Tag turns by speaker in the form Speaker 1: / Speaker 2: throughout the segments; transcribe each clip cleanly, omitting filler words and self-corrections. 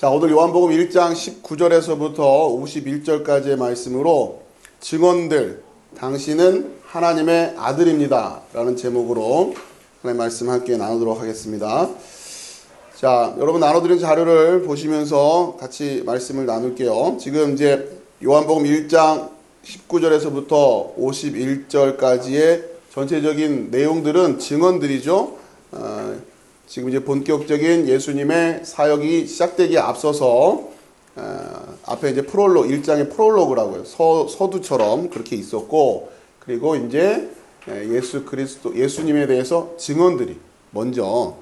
Speaker 1: 자, 오늘 요한복음 1장 19절에서부터 51절까지의 말씀으로 증언들, 당신은 하나님의 아들입니다 라는 제목으로 하나님의 말씀 함께 나누도록 하겠습니다. 자, 여러분 나눠드린 자료를 보시면서 같이 말씀을 나눌게요. 지금 이제 요한복음 1장 19절에서부터 51절까지의 전체적인 내용들은 증언들이죠. 지금 이제 본격적인 예수님의 사역이 시작되기에 앞서서 앞에 이제 프롤로그, 1장의 프롤로그라고요. 서두처럼 그렇게 있었고, 그리고 이제 예수님에 대해서 증언들이 먼저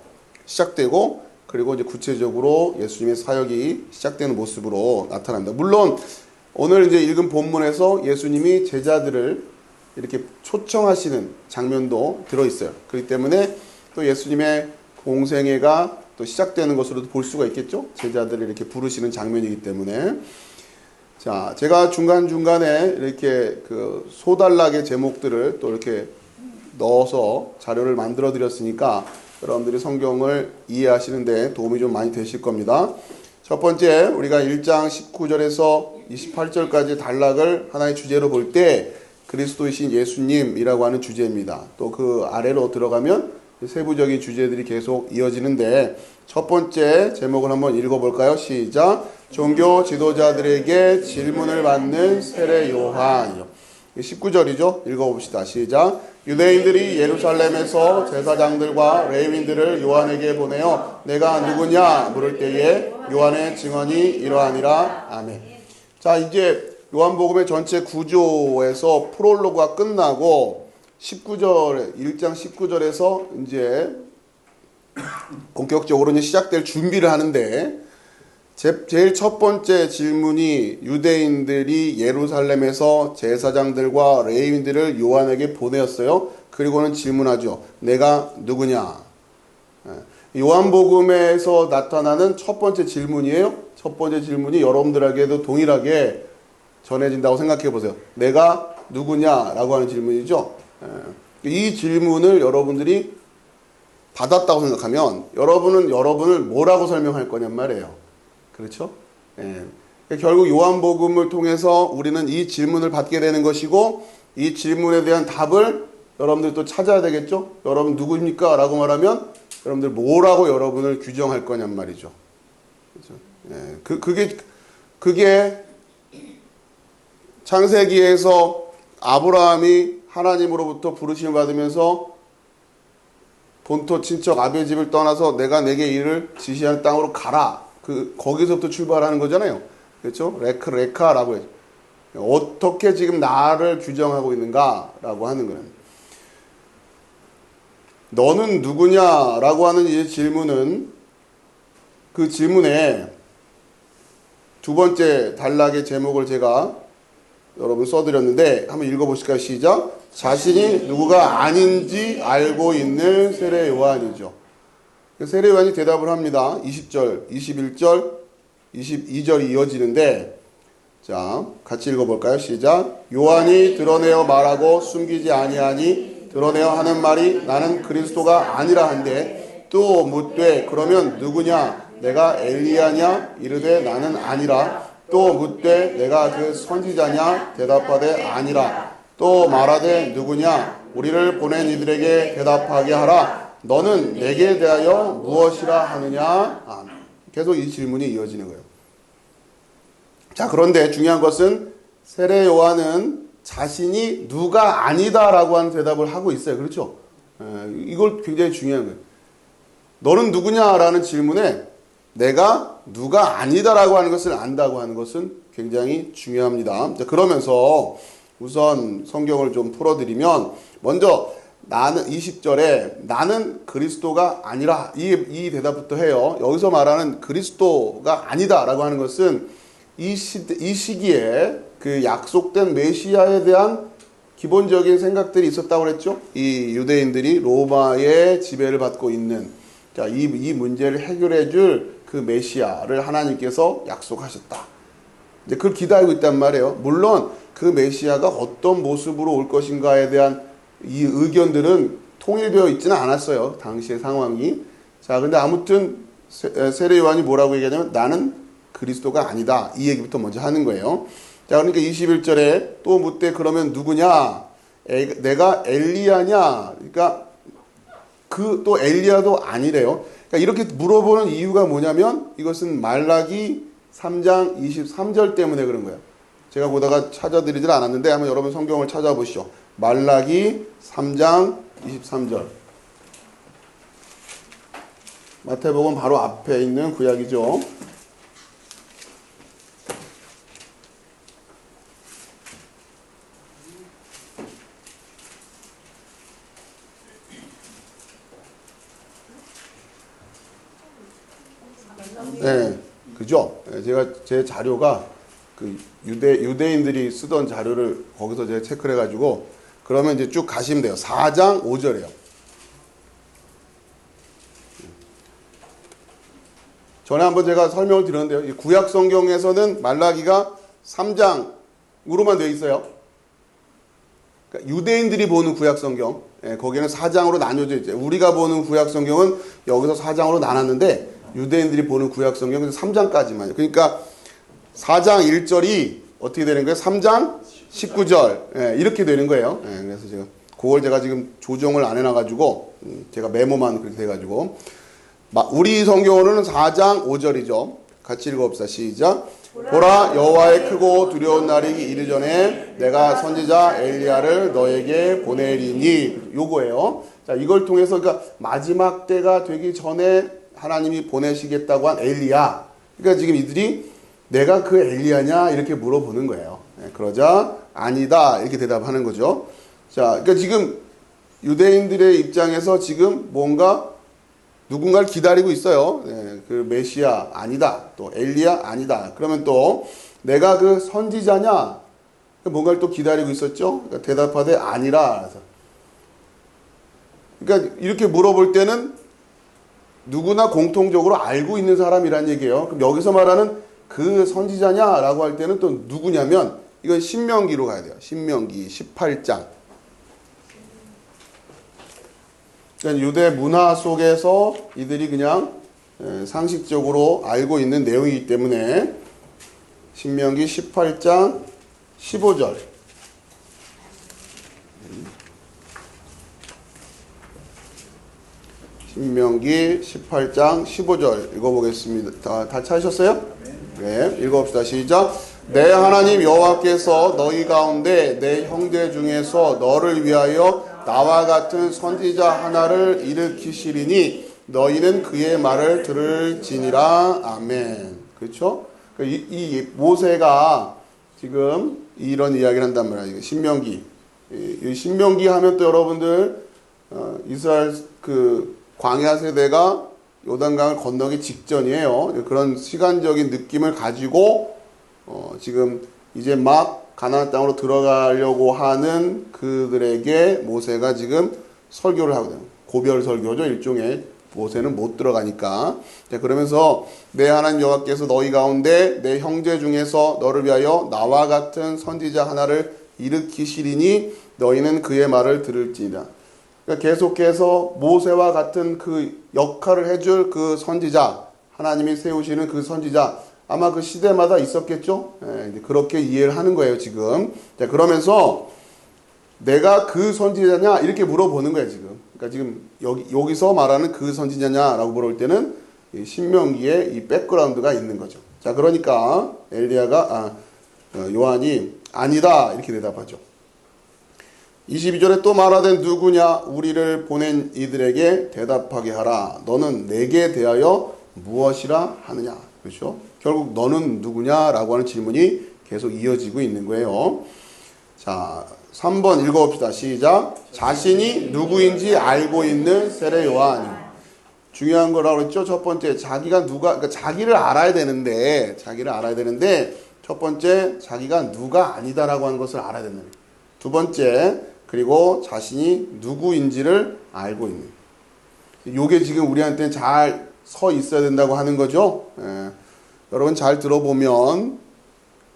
Speaker 1: 시작되고, 그리고 이제 구체적으로 예수님의 사역이 시작되는 모습으로 나타납니다. 물론 오늘 이제 읽은 본문에서 예수님이 제자들을 이렇게 초청하시는 장면도 들어있어요. 그렇기 때문에 또 예수님의 공생애가 또 시작되는 것으로도 볼 수가 있겠죠. 제자들을 이렇게 부르시는 장면이기 때문에. 자, 제가 중간중간에 이렇게 그 소단락의 제목들을 또 이렇게 넣어서 자료를 만들어 드렸으니까 여러분들이 성경을 이해하시는데 도움이 좀 많이 되실 겁니다. 첫 번째, 우리가 1장 19절에서 28절까지 단락을 하나의 주제로 볼 때 그리스도이신 예수님이라고 하는 주제입니다. 또 그 아래로 들어가면 세부적인 주제들이 계속 이어지는데, 첫 번째 제목을 한번 읽어볼까요? 시작. 종교 지도자들에게 질문을 받는 세례 요한이요. 19절이죠. 읽어봅시다. 시작. 유대인들이 예루살렘에서 제사장들과 레위인들을 요한에게 보내어 내가 누구냐 물을 때에 요한의 증언이 이러하니라. 아멘. 자, 이제 요한복음의 전체 구조에서 프롤로그가 끝나고 19절, 1장 19절에서 이제 본격적으로 이제 시작될 준비를 하는데, 제일 첫 번째 질문이 유대인들이 예루살렘에서 제사장들과 레위인들을 요한에게 보내었어요. 그리고는 질문하죠. 내가 누구냐? 요한복음에서 나타나는 첫 번째 질문이에요. 첫 번째 질문이 여러분들에게도 동일하게 전해진다고 생각해 보세요. 내가 누구냐라고 하는 질문이죠. 이 질문을 여러분들이 받았다고 생각하면 여러분은 여러분을 뭐라고 설명할 거냔 말이에요. 그렇죠? 결국 요한복음을 통해서 우리는 이 질문을 받게 되는 것이고, 이 질문에 대한 답을 여러분들이 또 찾아야 되겠죠? 여러분 누구입니까? 라고 말하면 여러분들 뭐라고 여러분을 규정할 거냔 말이죠. 그렇죠? 그게 창세기에서 아브라함이 하나님으로부터 부르심을 받으면서 본토 친척 아벨 집을 떠나서 내가 내게 이를 지시하는 땅으로 가라. 거기서부터 출발하는 거잖아요. 그렇죠? 레카라고 해요. 어떻게 지금 나를 규정하고 있는가라고 하는 거예요. 너는 누구냐라고 하는 이 질문은, 그 질문에 두 번째 단락의 제목을 제가 여러분 써드렸는데 한번 읽어보실까요? 시작. 자신이 누구가 아닌지 알고 있는 세례 요한이죠. 세례 요한이 대답을 합니다. 20절, 21절, 22절이 이어지는데, 자, 같이 읽어볼까요? 시작. 요한이 드러내어 말하고 숨기지 아니하니 드러내어 하는 말이 나는 그리스도가 아니라 한데, 또 묻되 그러면 누구냐? 내가 엘리야냐? 이르되 나는 아니라. 또 묻되 내가 그 선지자냐? 대답하되 아니라. 또 말하되 누구냐? 우리를 보낸 이들에게 대답하게 하라. 너는 내게 대하여 무엇이라 하느냐? 계속 이 질문이 이어지는 거예요. 자, 그런데 중요한 것은 세례 요한은 자신이 누가 아니다라고 하는 대답을 하고 있어요. 그렇죠? 이걸 굉장히 중요한 거예요. 너는 누구냐라는 질문에 내가 누가 아니다라고 하는 것을 안다고 하는 것은 굉장히 중요합니다. 자, 그러면서 우선 성경을 좀 풀어드리면, 먼저 나는 20절에 나는 그리스도가 아니라 이 대답부터 해요. 여기서 말하는 그리스도가 아니다라고 하는 것은 이 시기에 그 약속된 메시아에 대한 기본적인 생각들이 있었다고 그랬죠. 이 유대인들이 로마의 지배를 받고 있는, 자, 이 문제를 해결해 줄 그 메시아를 하나님께서 약속하셨다. 이제 그걸 기다리고 있단 말이에요. 물론 그 메시아가 어떤 모습으로 올 것인가에 대한 이 의견들은 통일되어 있지는 않았어요. 당시의 상황이. 자, 근데 아무튼 세례 요한이 뭐라고 얘기하냐면 나는 그리스도가 아니다. 이 얘기부터 먼저 하는 거예요. 자, 그러니까 21절에 또 묻되 그러면 누구냐? 내가 엘리야냐? 그러니까 그 또 엘리야도 아니래요. 그러니까 이렇게 물어보는 이유가 뭐냐면 이것은 말라기 3장 23절 때문에 그런 거예요. 제가 보다가 찾아드리질 않았는데 한번 여러분 성경을 찾아보시죠. 말라기 3장 23절. 마태복음 바로 앞에 있는 구약이죠. 네, 그죠? 제 자료가 그 유대인들이 쓰던 자료를 거기서 제가 체크를 해가지고 그러면 이제 쭉 가시면 돼요. 4장 5절이에요. 전에 한번 제가 설명을 드렸는데요. 구약 성경에서는 말라기가 3장으로만 되어 있어요. 그러니까 유대인들이 보는 구약 성경, 거기는 4장으로 나뉘어져 있죠. 우리가 보는 구약 성경은 여기서 4장으로 나눴는데 유대인들이 보는 구약 성경은 3장까지만요. 그러니까 4장 1절이 어떻게 되는 거예요? 3장 19절 이렇게 되는 거예요. 그래서 제가 지금 조정을 안 해놔가지고 제가 메모만 그렇게 돼가지고 우리 성경으로는 4장 5절이죠. 같이 읽어봅시다. 시작. 보라 여호와의 크고 두려운 날이 이르 전에 내가 선지자 엘리야를 너에게 보내리니 요거예요. 자, 이걸 통해서 그러니까 마지막 때가 되기 전에 하나님이 보내시겠다고 한 엘리야. 그러니까 지금 이들이 내가 그 엘리야냐 이렇게 물어보는 거예요. 그러자 아니다 이렇게 대답하는 거죠. 자, 그러니까 지금 유대인들의 입장에서 지금 뭔가 누군가를 기다리고 있어요. 그 메시아 아니다. 또 엘리야 아니다. 그러면 또 내가 그 선지자냐? 뭔가를 또 기다리고 있었죠. 그러니까 대답하되 아니라. 그러니까 이렇게 물어볼 때는 누구나 공통적으로 알고 있는 사람이란 얘기예요. 그럼 여기서 말하는 그 선지자냐라고 할 때는 또 누구냐면 이건 신명기로 가야 돼요. 신명기 18장. 그러니까 유대 문화 속에서 이들이 그냥 상식적으로 알고 있는 내용이기 때문에 신명기 18장 15절. 신명기 18장 15절 읽어보겠습니다. 다 찾으셨어요? 네, 읽어봅시다. 시작. 내 하나님 여호와께서 너희 가운데 내 형제 중에서 너를 위하여 나와 같은 선지자 하나를 일으키시리니 너희는 그의 말을 들을지니라. 아멘. 그렇죠? 이 모세가 지금 이런 이야기를 한단 말이에요. 신명기. 이 신명기 하면 또 여러분들 이스라엘 그 광야 세대가 요단강을 건너기 직전이에요. 그런 시간적인 느낌을 가지고 지금 이제 막 가나안 땅으로 들어가려고 하는 그들에게 모세가 지금 설교를 하거든요. 고별 설교죠. 일종의 모세는 못 들어가니까. 자, 그러면서 내 하나님 여호와께서 너희 가운데 내 형제 중에서 너를 위하여 나와 같은 선지자 하나를 일으키시리니 너희는 그의 말을 들을지니라. 그러니까 계속해서 모세와 같은 그 역할을 해줄 그 선지자, 하나님이 세우시는 그 선지자, 아마 그 시대마다 있었겠죠? 그렇게 이해를 하는 거예요, 지금. 자, 그러면서 내가 그 선지자냐? 이렇게 물어보는 거예요, 지금. 그러니까 지금 여기서 말하는 그 선지자냐라고 물어볼 때는 이 신명기에 이 백그라운드가 있는 거죠. 자, 그러니까 요한이 아니다 이렇게 대답하죠. 22절에 또 말하되 누구냐? 우리를 보낸 이들에게 대답하게 하라. 너는 내게 대하여 무엇이라 하느냐? 그렇죠? 결국 너는 누구냐라고 하는 질문이 계속 이어지고 있는 거예요. 자, 3번 읽어봅시다. 시작. 자신이 누구인지 알고 있는 세례 요한이. 중요한 거라고 했죠. 첫 번째, 그러니까 자기를 알아야 되는데 첫 번째, 자기가 누가 아니다라고 하는 것을 알아야 된다. 두 번째, 그리고 자신이 누구인지를 알고 있는. 요게 지금 우리한테는 잘 서 있어야 된다고 하는 거죠. 여러분 잘 들어보면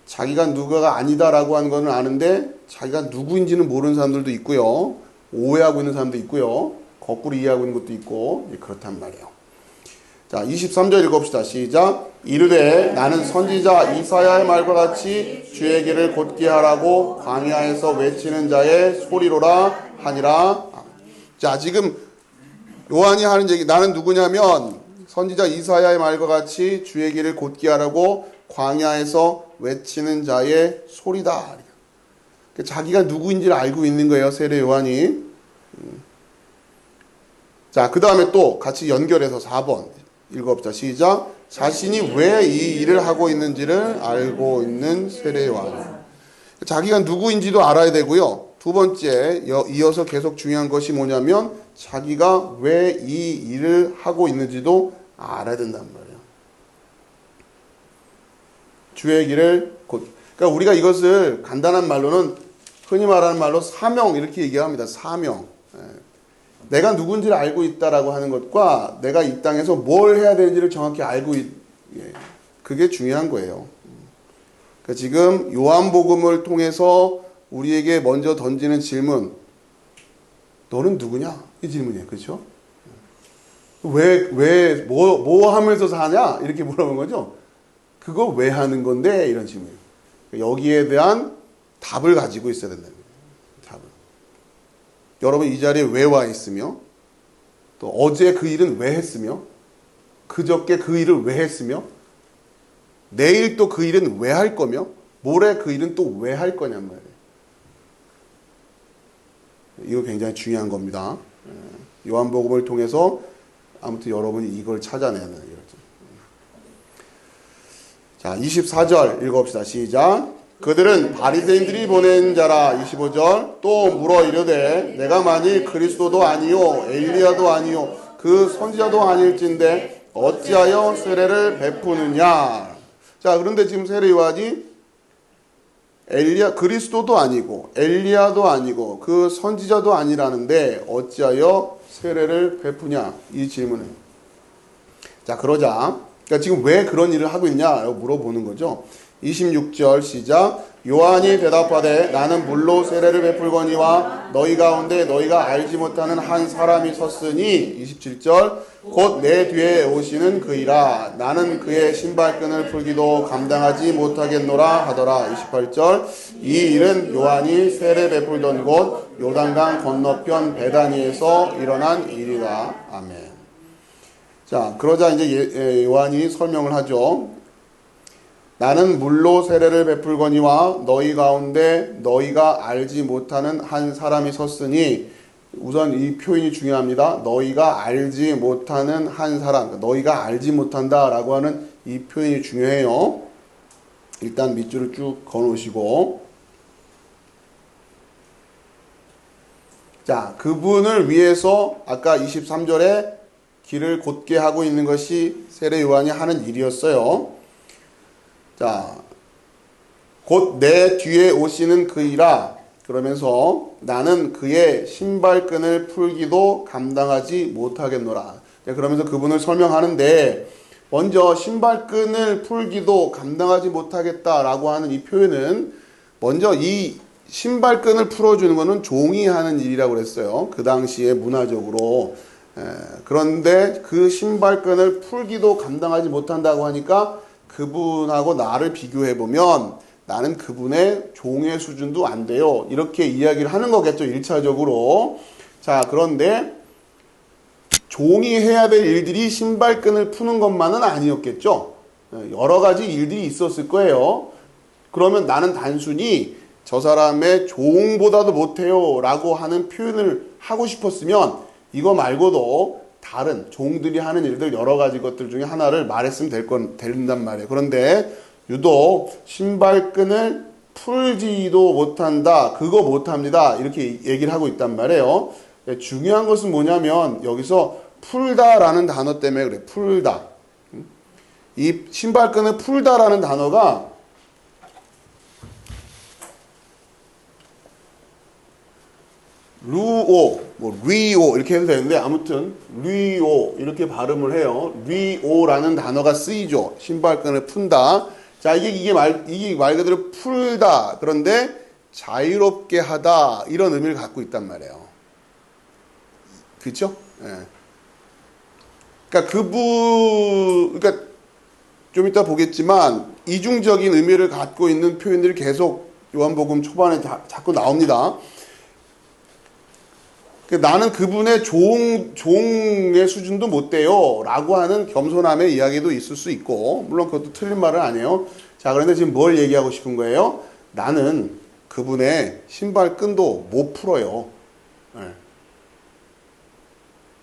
Speaker 1: 자기가 누가가 아니다라고 하는 거는 아는데 자기가 누구인지는 모르는 사람들도 있고요. 오해하고 있는 사람도 있고요. 거꾸로 이해하고 있는 것도 있고 그렇단 말이에요. 자, 23절 읽어봅시다. 시작. 이르되 나는 선지자 이사야의 말과 같이 주의 길을 곧게 하라고 광야에서 외치는 자의 소리로라 하니라. 자, 지금 요한이 하는 얘기, 나는 누구냐면 선지자 이사야의 말과 같이 주의 길을 곧게 하라고 광야에서 외치는 자의 소리다. 자기가 누구인지를 알고 있는 거예요, 세례 요한이. 자, 그 다음에 또 같이 연결해서 4번 읽어봅시다. 시작. 자신이 왜 이 일을 하고 있는지를 알고 있는 세례 요한. 자기가 누구인지도 알아야 되고요. 두 번째, 이어서 계속 중요한 것이 뭐냐면 자기가 왜 이 일을 하고 있는지도 알아야 된단 말이에요. 주의 길을 곧. 그러니까 우리가 이것을 간단한 말로는 흔히 말하는 말로 사명 이렇게 얘기합니다. 사명. 내가 누군지를 알고 있다라고 하는 것과 내가 이 땅에서 뭘 해야 되는지를 정확히 알고 그게 중요한 거예요. 그러니까 지금 요한복음을 통해서 우리에게 먼저 던지는 질문, 너는 누구냐? 이 질문이에요. 그렇죠? 뭐 하면서 사냐? 이렇게 물어보는 거죠. 그거 왜 하는 건데? 이런 질문이에요. 여기에 대한 답을 가지고 있어야 된다는 거예요. 답을. 여러분 이 자리에 왜 와 있으며, 또 어제 그 일은 왜 했으며, 그저께 그 일을 왜 했으며, 내일 또 그 일은 왜 할 거며, 모레 그 일은 또 왜 할 거냔 말이에요. 이거 굉장히 중요한 겁니다. 요한복음을 통해서 아무튼 여러분이 이걸 찾아내는 거죠. 자, 24절 읽어봅시다. 시작. 그들은 바리새인들이 보낸 자라. 25절. 또 물어 이르되 내가 만일 그리스도도 아니요 엘리야도 아니요 그 선지자도 아닐진데 어찌하여 세례를 베푸느냐. 자, 그런데 지금 세례 요한이 그리스도도 아니고 엘리야도 아니고 그 선지자도 아니라는데 어찌하여 세례를 베푸냐, 이 질문을. 자, 그러자 그러니까 지금 왜 그런 일을 하고 있냐라고 물어보는 거죠. 26절 시작. 요한이 대답하되 나는 물로 세례를 베풀거니와 너희 가운데 너희가 알지 못하는 한 사람이 섰으니. 27절. 곧 내 뒤에 오시는 그이라. 나는 그의 신발끈을 풀기도 감당하지 못하겠노라 하더라. 28절. 이 일은 요한이 세례 베풀던 곳 요단강 건너편 베다니에서 일어난 일이라. 아멘. 자, 그러자 이제 요한이 설명을 하죠. 나는 물로 세례를 베풀거니와 너희 가운데 너희가 알지 못하는 한 사람이 섰으니. 우선 이 표현이 중요합니다. 너희가 알지 못하는 한 사람, 너희가 알지 못한다라고 하는 이 표현이 중요해요. 일단 밑줄을 쭉 그어놓으시고, 자, 그분을 위해서 아까 23절에 길을 곧게 하고 있는 것이 세례 요한이 하는 일이었어요. 자, 곧 내 뒤에 오시는 그이라. 그러면서 나는 그의 신발끈을 풀기도 감당하지 못하겠노라. 그러면서 그분을 설명하는데, 먼저 신발끈을 풀기도 감당하지 못하겠다라고 하는 이 표현은, 먼저 이 신발끈을 풀어주는 것은 종이 하는 일이라고 그랬어요. 그 당시에 문화적으로. 그런데 그 신발끈을 풀기도 감당하지 못한다고 하니까 그분하고 나를 비교해보면 나는 그분의 종의 수준도 안 돼요. 이렇게 이야기를 하는 거겠죠, 1차적으로. 자, 그런데 종이 해야 될 일들이 신발끈을 푸는 것만은 아니었겠죠. 여러 가지 일들이 있었을 거예요. 그러면 나는 단순히 저 사람의 종보다도 못해요 라고 하는 표현을 하고 싶었으면 이거 말고도 다른 종들이 하는 일들 여러 가지 것들 중에 하나를 말했으면 된단 말이에요. 그런데 유독 신발끈을 풀지도 못한다, 그거 못합니다, 이렇게 얘기를 하고 있단 말이에요. 중요한 것은 뭐냐면 여기서 풀다라는 단어 때문에 그래. 풀다. 이 신발끈을 풀다라는 단어가 루오, 리오 이렇게 해도 되는데 아무튼 리오 이렇게 발음을 해요. 리오라는 단어가 쓰이죠. 신발끈을 푼다. 자, 이게 말 그대로 풀다. 그런데 자유롭게 하다, 이런 의미를 갖고 있단 말이에요. 그렇죠? 예. 그러니까 그러니까 좀 이따 보겠지만 이중적인 의미를 갖고 있는 표현들이 계속 요한복음 초반에 자꾸 나옵니다. 나는 그분의 종의 수준도 못 돼요 라고 하는 겸손함의 이야기도 있을 수 있고, 물론 그것도 틀린 말은 아니에요. 자, 그런데 지금 뭘 얘기하고 싶은 거예요? 나는 그분의 신발끈도 못 풀어요. 네.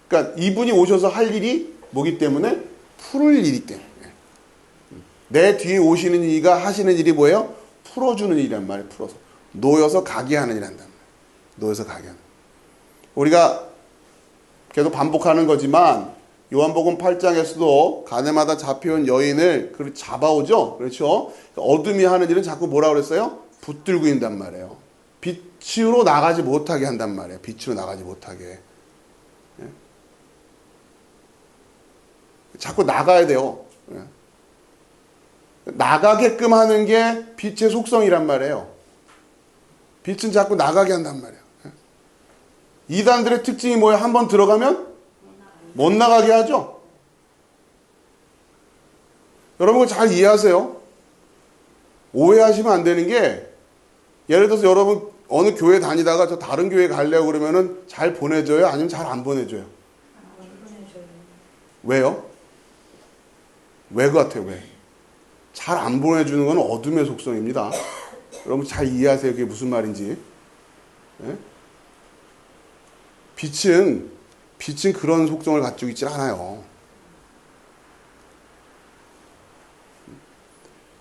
Speaker 1: 그러니까 이분이 오셔서 할 일이 뭐기 때문에? 풀을 일이기 때문에. 내 뒤에 오시는 이가 하시는 일이 뭐예요? 풀어주는 일이란 말이에요. 풀어서 놓여서 가게 하는 일 한단 말이에요. 놓여서 가게 하는. 우리가 계속 반복하는 거지만 요한복음 8장에서도 가늠하다 잡혀온 여인을 잡아오죠. 그렇죠? 어둠이 하는 일은 자꾸 뭐라고 그랬어요? 붙들고 있단 말이에요. 빛으로 나가지 못하게 한단 말이에요. 빛으로 나가지 못하게. 자꾸 나가야 돼요. 나가게끔 하는 게 빛의 속성이란 말이에요. 빛은 자꾸 나가게 한단 말이에요. 이단들의 특징이 뭐예요? 한번 들어가면 못 나가게 하죠. 여러분 잘 이해하세요. 오해하시면 안 되는 게, 예를 들어서 여러분 어느 교회 다니다가 저 다른 교회 가려고 그러면은 잘 보내줘요? 아니면 잘 안 보내줘요? 왜요? 왜 그 같아요? 왜? 잘 안 보내주는 건 어둠의 속성입니다. 여러분 잘 이해하세요. 그게 무슨 말인지. 네? 빛은 그런 속성을 가지고 있지 않아요.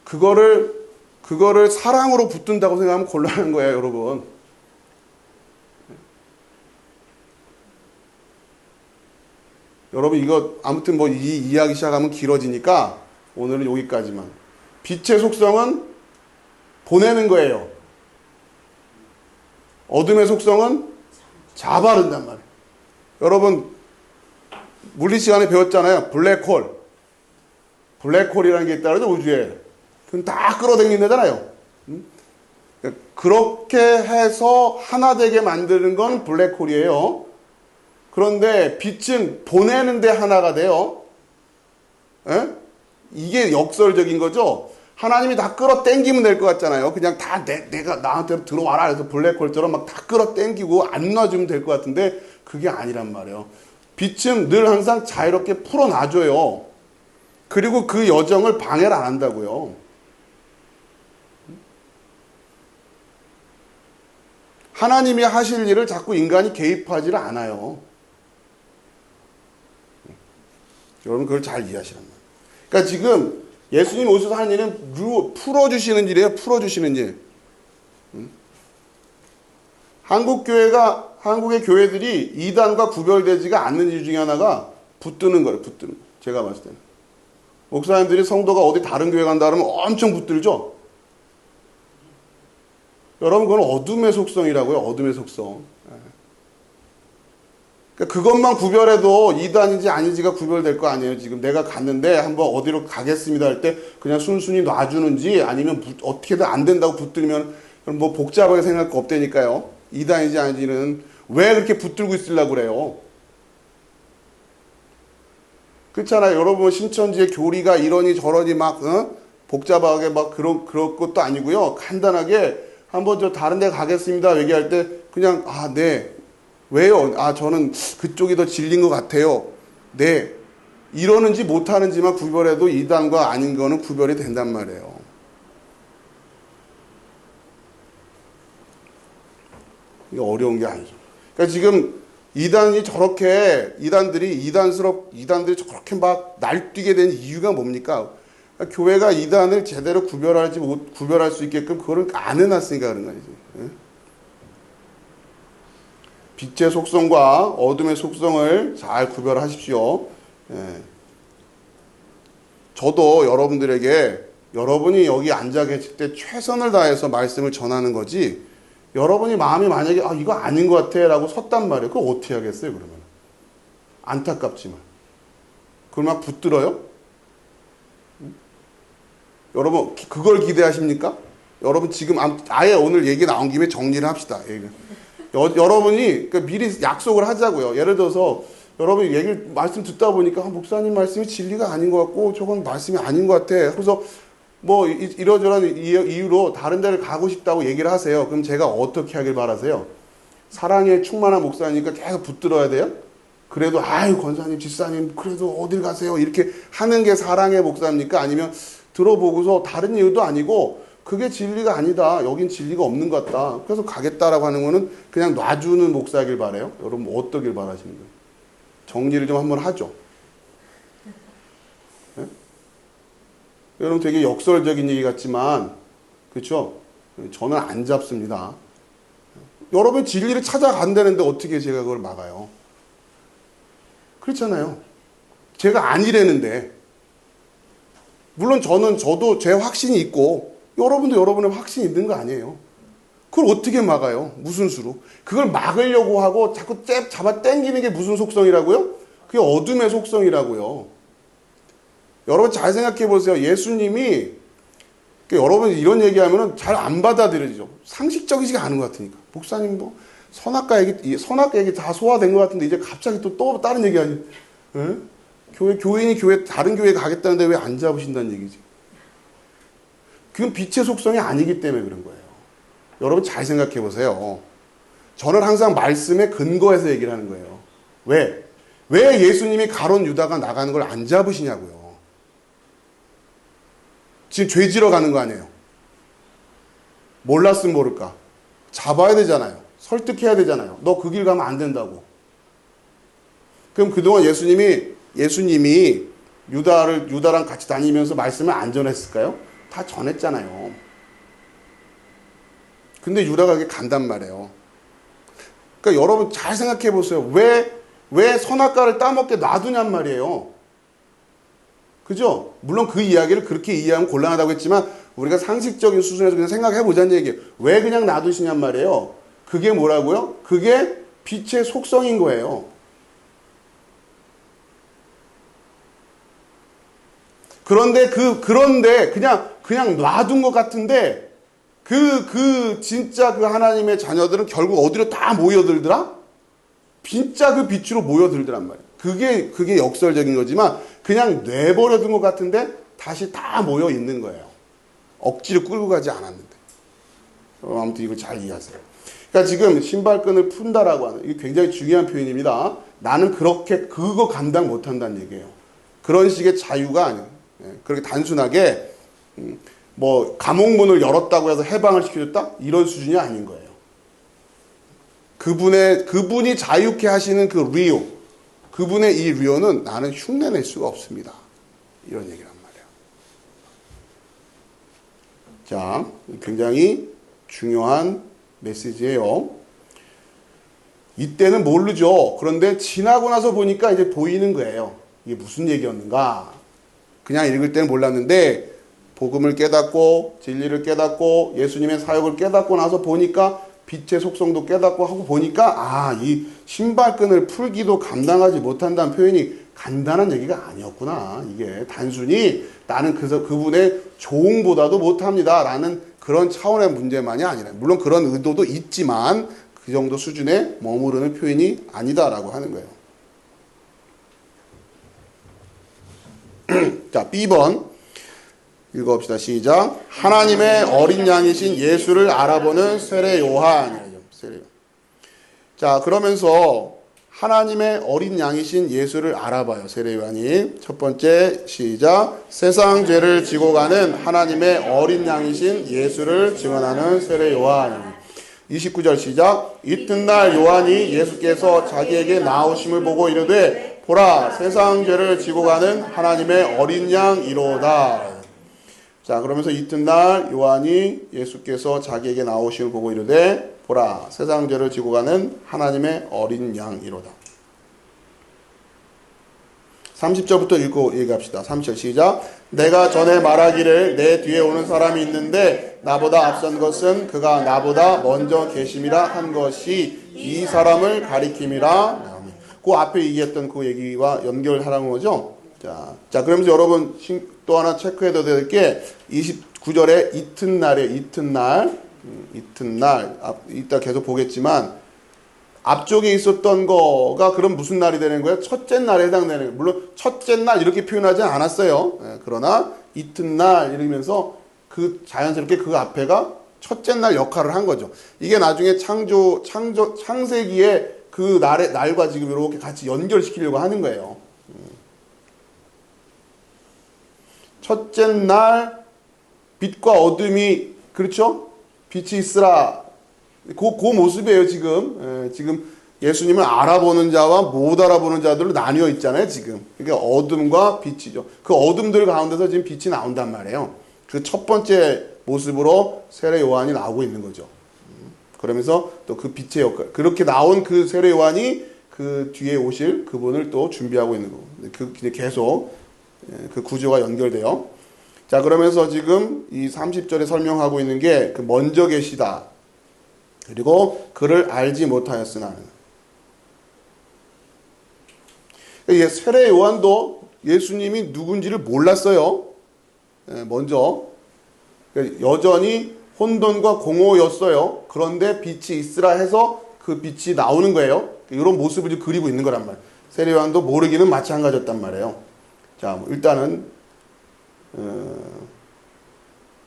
Speaker 1: 그거를 사랑으로 붙든다고 생각하면 곤란한 거예요, 여러분. 여러분 이거 아무튼 뭐 이 이야기 시작하면 길어지니까 오늘은 여기까지만. 빛의 속성은 보내는 거예요. 어둠의 속성은 잡아른단 말이에요. 여러분 물리 시간에 배웠잖아요. 블랙홀. 블랙홀이라는 게 있다 그러죠, 우주에. 그건 다 끌어당긴다잖아요. 그렇게 해서 하나 되게 만드는 건 블랙홀이에요. 그런데 빛은 보내는데 하나가 돼요. 에? 이게 역설적인 거죠. 하나님이 다 끌어당기면 될 것 같잖아요. 그냥 다 내가 나한테 들어와라 해서 블랙홀처럼 막 다 끌어당기고 안 놔주면 될 것 같은데 그게 아니란 말이에요. 빛은 늘 항상 자유롭게 풀어놔줘요. 그리고 그 여정을 방해를 안 한다고요. 하나님이 하실 일을 자꾸 인간이 개입하지를 않아요. 여러분 그걸 잘 이해하시란 말이에요. 그러니까 지금 예수님 오셔서 하는 일은 풀어주시는 일이에요. 풀어주시는 일. 한국의 교회들이 이단과 구별되지가 않는 이유 중에 하나가 붙드는 거예요. 붙드는 거. 제가 봤을 때는. 목사님들이 성도가 어디 다른 교회 간다 그러면 엄청 붙들죠. 여러분 그건 어둠의 속성이라고요. 어둠의 속성. 그러니까 그것만 구별해도 이단인지 아닌지가 구별될 거 아니에요. 지금 내가 갔는데 한번 어디로 가겠습니다 할 때 그냥 순순히 놔주는지 아니면 어떻게든 안 된다고 붙들면 뭐 복잡하게 생각할 거 없다니까요. 이단인지 아닌지는 왜 그렇게 붙들고 있으려고 그래요. 그렇잖아요. 여러분 신천지의 교리가 이러니 저러니 막 복잡하게 막 그런 것도 아니고요. 간단하게 한번 저 다른 데 가겠습니다 얘기할 때 그냥 네. 왜요? 저는 그쪽이 더 진리인 것 같아요. 네. 이러는지 못하는지만 구별해도 이단과 아닌 거는 구별이 된단 말이에요. 이게 어려운 게 아니죠. 그러니까 지금 이단들이 저렇게 막 날뛰게 된 이유가 뭡니까? 그러니까 교회가 이단을 제대로 구별할 수 있게끔 그거를 안 해놨으니까 그런 거지. 빛의 속성과 어둠의 속성을 잘 구별하십시오. 저도 여러분들에게 여러분이 여기 앉아 계실 때 최선을 다해서 말씀을 전하는 거지, 여러분이 마음이 만약에 이거 아닌 것 같아 라고 섰단 말이에요. 그걸 어떻게 하겠어요 그러면? 안타깝지만. 그걸 막 붙들어요? 여러분 그걸 기대하십니까? 여러분 지금 아예 오늘 얘기 나온 김에 정리를 합시다. 여러분이 미리 약속을 하자고요. 예를 들어서 여러분 말씀 듣다 보니까 목사님 말씀이 진리가 아닌 것 같고 저건 말씀이 아닌 것 같아. 그래서 뭐 이러저러한 이유로 다른 데를 가고 싶다고 얘기를 하세요. 그럼 제가 어떻게 하길 바라세요? 사랑에 충만한 목사니까 계속 붙들어야 돼요? 그래도 아유 권사님 집사님 그래도 어딜 가세요? 이렇게 하는 게 사랑의 목사입니까? 아니면 들어보고서 다른 이유도 아니고 그게 진리가 아니다. 여긴 진리가 없는 것 같다. 그래서 가겠다라고 하는 거는 그냥 놔주는 목사이길 바라요. 여러분 어떠길 바라시는 거예요? 정리를 좀 한번 하죠. 네? 여러분 되게 역설적인 얘기 같지만 그렇죠? 저는 안 잡습니다. 여러분 진리를 찾아간다는데 어떻게 제가 그걸 막아요? 그렇잖아요. 제가 아니라는데 물론 저도 제 확신이 있고 여러분도 여러분의 확신이 있는 거 아니에요. 그걸 어떻게 막아요? 무슨 수로? 그걸 막으려고 하고 자꾸 잡아 당기는 게 무슨 속성이라고요? 그게 어둠의 속성이라고요. 여러분 잘 생각해 보세요. 예수님이 여러분 이런 얘기하면 잘 안 받아들여지죠. 상식적이지가 않은 것 같으니까. 목사님 뭐 선악과 얘기 다 소화된 것 같은데 이제 갑자기 또 다른 얘기하니? 교인이 다른 교회 가겠다는데 왜 안 잡으신다는 얘기지? 그건 빛의 속성이 아니기 때문에 그런 거예요. 여러분 잘 생각해 보세요. 저는 항상 말씀에 근거해서 얘기를 하는 거예요. 왜 예수님이 가론 유다가 나가는 걸 안 잡으시냐고요. 지금 죄지러 가는 거 아니에요. 몰랐으면 모를까. 잡아야 되잖아요. 설득해야 되잖아요. 너 그 길 가면 안 된다고. 그럼 그동안 예수님이 유다랑 같이 다니면서 말씀을 안 전했을까요? 다 전했잖아요. 근데 유다가 그게 간단 말이에요. 그러니까 여러분 잘 생각해 보세요. 왜 선악과를 따먹게 놔두냔 말이에요. 그죠? 물론 그 이야기를 그렇게 이해하면 곤란하다고 했지만 우리가 상식적인 수준에서 그냥 생각해 보자는 얘기예요. 왜 그냥 놔두시냔 말이에요. 그게 뭐라고요? 그게 빛의 속성인 거예요. 그런데 그냥 놔둔 것 같은데 진짜 그 하나님의 자녀들은 결국 어디로 다 모여들더라? 진짜 그 빛으로 모여들더란 말이에요. 그게 역설적인 거지만 그냥 내버려둔 것 같은데 다시 다 모여 있는 거예요. 억지로 끌고 가지 않았는데. 아무튼 이걸 잘 이해하세요. 그러니까 지금 신발끈을 푼다라고 하는 이게 굉장히 중요한 표현입니다. 나는 그거 감당 못한다는 얘기예요. 그런 식의 자유가 아니에요. 그렇게 단순하게 뭐 감옥문을 열었다고 해서 해방을 시켜줬다? 이런 수준이 아닌 거예요. 그분이 자유케 하시는 그 리오, 그분의 이 리오는 나는 흉내낼 수가 없습니다. 이런 얘기란 말이에요. 자, 굉장히 중요한 메시지예요. 이때는 모르죠. 그런데 지나고 나서 보니까 이제 보이는 거예요. 이게 무슨 얘기였는가? 그냥 읽을 때는 몰랐는데 복음을 깨닫고 진리를 깨닫고 예수님의 사역을 깨닫고 나서 보니까 빛의 속성도 깨닫고 하고 보니까 이 신발끈을 풀기도 감당하지 못한다는 표현이 간단한 얘기가 아니었구나. 이게 단순히 나는 그분의 조응보다도 못합니다 라는 그런 차원의 문제만이 아니라 물론 그런 의도도 있지만 그 정도 수준에 머무르는 표현이 아니다라고 하는 거예요. 자, B번 읽어봅시다. 시작. 하나님의 어린 양이신 예수를 알아보는 세례 요한. 자, 그러면서 하나님의 어린 양이신 예수를 알아봐요. 세례 요한이. 첫 번째 시작. 세상 죄를 지고 가는 하나님의 어린 양이신 예수를 증언하는 세례 요한. 29절 시작. 이튿날 요한이 예수께서 자기에게 나오심을 보고 이르되 보라 세상 죄를 지고 가는 하나님의 어린 양이로다. 자, 그러면서 이튿날 요한이 예수께서 자기에게 나오심을 보고 이르되 보라 세상 죄를 지고 가는 하나님의 어린 양이로다. 30절부터 읽고 얘기합시다. 30절 시작. 내가 전에 말하기를 내 뒤에 오는 사람이 있는데 나보다 앞선 것은 그가 나보다 먼저 계심이라 한 것이 이 사람을 가리킴이라. 그 앞에 얘기했던 그 얘기와 연결하라는 거죠. 자, 그러면서 여러분 또 하나 체크해둬야 될 게 29절에 이튿날 이따 계속 보겠지만 앞쪽에 있었던 거가 그럼 무슨 날이 되는 거예요? 첫째 날에 해당되는 거예요. 물론 첫째 날 이렇게 표현하지 않았어요. 그러나 이튿날 이러면서 그 자연스럽게 그 앞에가 첫째 날 역할을 한 거죠. 이게 나중에 창세기에 그 날과 지금 이렇게 같이 연결시키려고 하는 거예요. 첫째 날 빛과 어둠이, 그렇죠? 빛이 있으라. 그 모습이에요, 지금. 지금 예수님을 알아보는 자와 못 알아보는 자들로 나뉘어 있잖아요, 지금. 그러니까 어둠과 빛이죠. 그 어둠들 가운데서 지금 빛이 나온단 말이에요. 그 첫 번째 모습으로 세례 요한이 나오고 있는 거죠. 그러면서 또 그 빛의 역할. 그렇게 나온 그 세례 요한이 그 뒤에 오실 그분을 또 준비하고 있는 거고. 계속 그 구조가 연결돼요. 자, 그러면서 지금 이 30절에 설명하고 있는 게 그 먼저 계시다. 그리고 그를 알지 못하였으나. 세례 요한도 예수님이 누군지를 몰랐어요. 먼저. 여전히 혼돈과 공허였어요. 그런데 빛이 있으라 해서 그 빛이 나오는 거예요. 이런 모습을 그리고 있는 거란 말이에요. 세례 요한도 모르기는 마찬가지였단 말이에요. 자, 일단은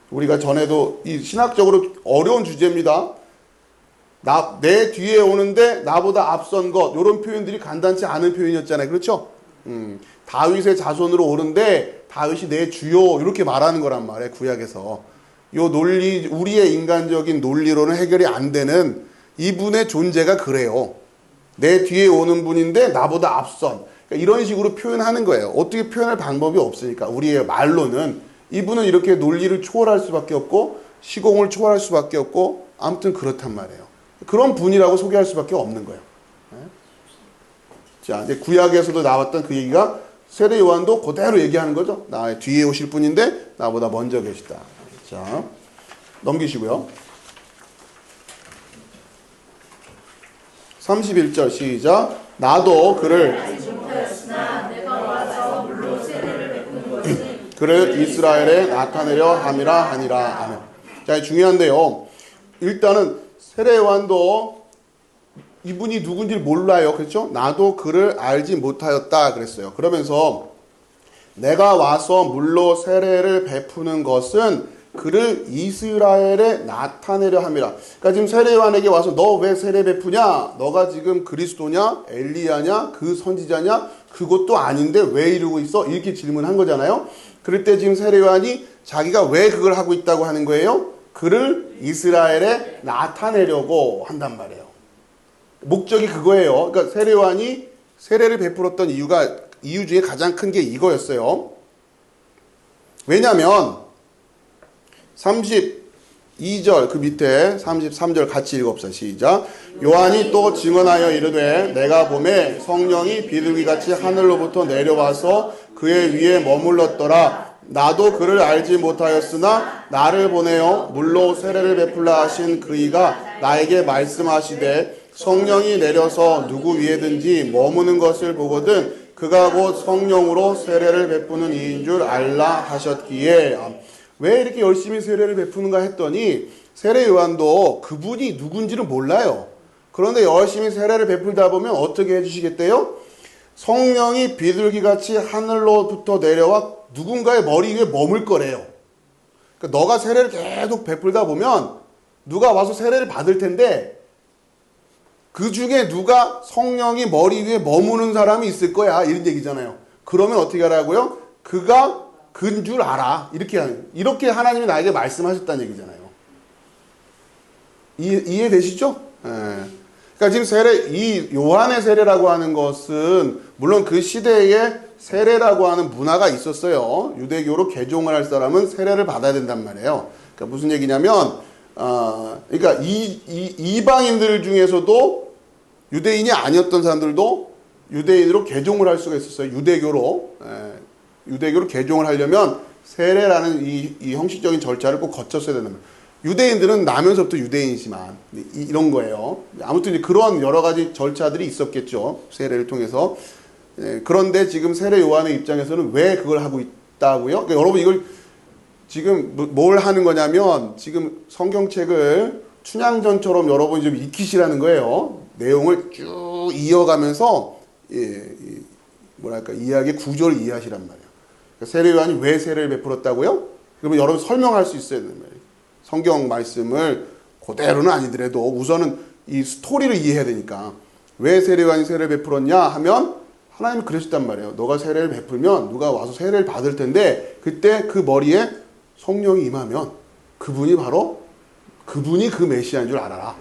Speaker 1: 우리가 전에도 이 신학적으로 어려운 주제입니다. 내 뒤에 오는데 나보다 앞선 것, 이런 표현들이 간단치 않은 표현이었잖아요. 그렇죠? 다윗의 자손으로 오는데 다윗이 내 주요, 이렇게 말하는 거란 말이에요. 구약에서. 요 논리, 우리의 인간적인 논리로는 해결이 안 되는 이분의 존재가 그래요. 내 뒤에 오는 분인데 나보다 앞선. 그러니까 이런 식으로 표현하는 거예요. 어떻게 표현할 방법이 없으니까. 우리의 말로는. 이분은 이렇게 논리를 초월할 수밖에 없고 시공을 초월할 수밖에 없고 아무튼 그렇단 말이에요. 그런 분이라고 소개할 수밖에 없는 거예요. 자, 이제 구약에서도 나왔던 그 얘기가 세례 요한도 그대로 얘기하는 거죠. 나 뒤에 오실 분인데 나보다 먼저 계시다. 자, 넘기시고요. 31절 시작. 나도 그를 그를 이스라엘에 나타내려 함이라 하니라. 아멘. 자, 중요한데요. 일단은 세례 요한도 이분이 누군지를 몰라요. 그렇죠? 나도 그를 알지 못하였다 그랬어요. 그러면서 내가 와서 물로 세례를 베푸는 것은 그를 이스라엘에 나타내려 함이라. 그러니까 지금 세례 요한에게 와서 너 왜 세례 베푸냐? 너가 지금 그리스도냐? 엘리야냐? 그 선지자냐? 그것도 아닌데 왜 이러고 있어? 이렇게 질문한 거잖아요. 그럴 때 지금 세례 요한이 자기가 왜 그걸 하고 있다고 하는 거예요? 그를 이스라엘에 나타내려고 한단 말이에요. 목적이 그거예요. 그러니까 세례 요한이 세례를 베풀었던 이유 중에 가장 큰 게 이거였어요. 왜냐하면 32절 그 밑에 33절 같이 읽어봅시다. 시작. 요한이 또 증언하여 이르되 내가 보매 성령이 비둘기같이 하늘로부터 내려와서 그의 위에 머물렀더라. 나도 그를 알지 못하였으나 나를 보내어 물로 세례를 베풀라 하신 그이가 나에게 말씀하시되 성령이 내려서 누구 위에든지 머무는 것을 보거든 그가 곧 성령으로 세례를 베푸는 이인 줄 알라 하셨기에. 왜 이렇게 열심히 세례를 베푸는가 했더니 세례 요한도 그분이 누군지는 몰라요. 그런데 열심히 세례를 베풀다 보면 어떻게 해주시겠대요? 성령이 비둘기같이 하늘로부터 내려와 누군가의 머리 위에 머물 거래요. 그러니까 너가 세례를 계속 베풀다 보면 누가 와서 세례를 받을 텐데 그 중에 누가 성령이 머리 위에 머무는 사람이 있을 거야. 이런 얘기잖아요. 그러면 어떻게 하라고요? 그가 그인 줄 알아. 이렇게 하나님이 나에게 말씀하셨다는 얘기잖아요. 이해되시죠? 그러니까 지금 이 요한의 세례라고 하는 것은 물론 그 시대에 세례라고 하는 문화가 있었어요. 유대교로 개종을 할 사람은 세례를 받아야 된단 말이에요. 그러니까 무슨 얘기냐면, 그러니까 이방인들 중에서도 유대인이 아니었던 사람들도 유대인으로 개종을 할 수가 있었어요. 유대교로 개종을 하려면 세례라는 이 형식적인 절차를 꼭 거쳤어야 되는 거예요. 유대인들은 나면서부터 유대인이지만 이런 거예요. 아무튼 그런 여러 가지 절차들이 있었겠죠. 세례를 통해서. 그런데 지금 세례 요한의 입장에서는 왜 그걸 하고 있다고요? 그러니까 여러분 이걸 지금 뭘 하는 거냐면 지금 성경책을 춘향전처럼 여러분이 좀 익히시라는 거예요. 내용을 쭉 이어가면서 이야기의 구조를 이해하시란 말이에요. 그러니까 세례 요한이 왜 세례를 베풀었다고요? 그러면 여러분 설명할 수 있어야 되는 말이에요. 성경 말씀을 그대로는 아니더라도 우선은 이 스토리를 이해해야 되니까 왜 세례 요한이 세례를 베풀었냐 하면 하나님이 그러셨단 말이에요. 너가 세례를 베풀면 누가 와서 세례를 받을 텐데 그때 그 머리에 성령이 임하면 그분이 그 메시아인 줄 알아라.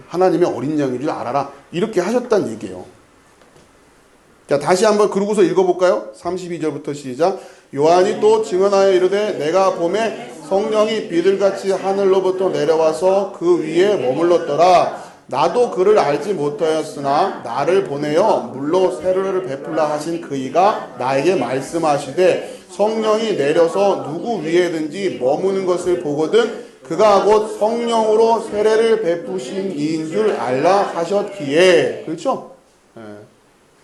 Speaker 1: 하나님의 어린 양인 줄 알아라. 이렇게 하셨다는 얘기예요. 자, 다시 한번 그러고서 읽어볼까요? 32절부터 시작. 요한이 또 증언하여 이르되 내가 봄에 성령이 비둘같이 하늘로부터 내려와서 그 위에 머물렀더라. 나도 그를 알지 못하였으나 나를 보내어 물로 세례를 베풀라 하신 그이가 나에게 말씀하시되 성령이 내려서 누구 위에든지 머무는 것을 보거든 그가 곧 성령으로 세례를 베푸신 이인 줄 알라 하셨기에. 그렇죠?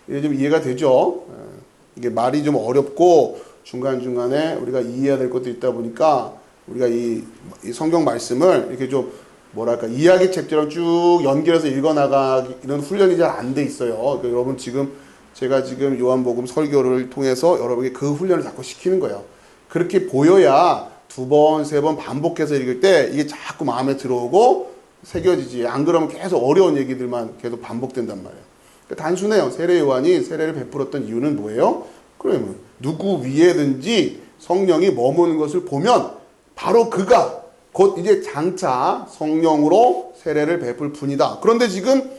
Speaker 1: 이게 좀 이해가 되죠? 이게 말이 좀 어렵고 중간중간에 우리가 이해해야 될 것도 있다 보니까 우리가 이 성경 말씀을 이렇게 좀 이야기 책처럼 쭉 연결해서 읽어나가기 이런 훈련이 잘 안 돼 있어요. 그러니까 여러분 제가 지금 요한복음 설교를 통해서 여러분에게 그 훈련을 자꾸 시키는 거예요. 그렇게 보여야 2번, 3번 반복해서 읽을 때 이게 자꾸 마음에 들어오고 새겨지지. 안 그러면 계속 어려운 얘기들만 계속 반복된단 말이에요. 그러니까 단순해요. 세례 요한이 세례를 베풀었던 이유는 뭐예요? 그러면 누구 위에든지 성령이 머무는 것을 보면 바로 그가 곧 이제 장차 성령으로 세례를 베풀 분이다. 그런데 지금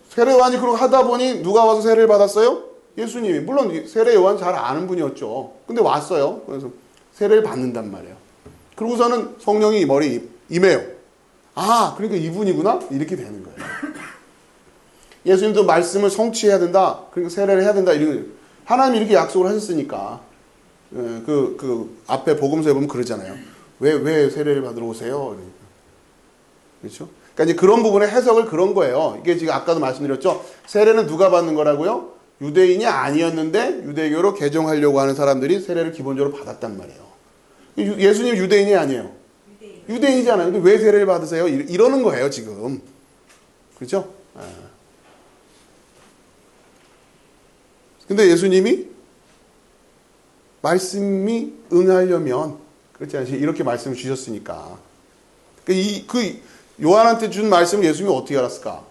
Speaker 1: 세례 요한이 그렇게 하다 보니 누가 와서 세례를 받았어요? 예수님이. 물론 세례 요한 잘 아는 분이었죠. 근데 왔어요. 그래서 세례를 받는단 말이에요. 그러고서는 성령이 머리에 임해요. 아, 그러니까 이분이구나? 이렇게 되는 거예요. 예수님도 말씀을 성취해야 된다. 그러니까 세례를 해야 된다. 하나님이 이렇게 약속을 하셨으니까. 앞에 복음서에 보면 그러잖아요. 왜 세례를 받으러 오세요? 그렇죠? 그러니까 이제 그런 부분의 해석을 그런 거예요. 이게 지금 아까도 말씀드렸죠. 세례는 누가 받는 거라고요? 유대인이 아니었는데 유대교로 개종하려고 하는 사람들이 세례를 기본적으로 받았단 말이에요. 예수님 유대인이 아니에요. 유대인이잖아요. 근데 왜 세례를 받으세요? 이러는 거예요, 지금. 그렇죠? 근데 예수님이 말씀이 응하려면 그렇지 않지? 이렇게 말씀을 주셨으니까. 요한한테 준 말씀을 예수님이 어떻게 알았을까?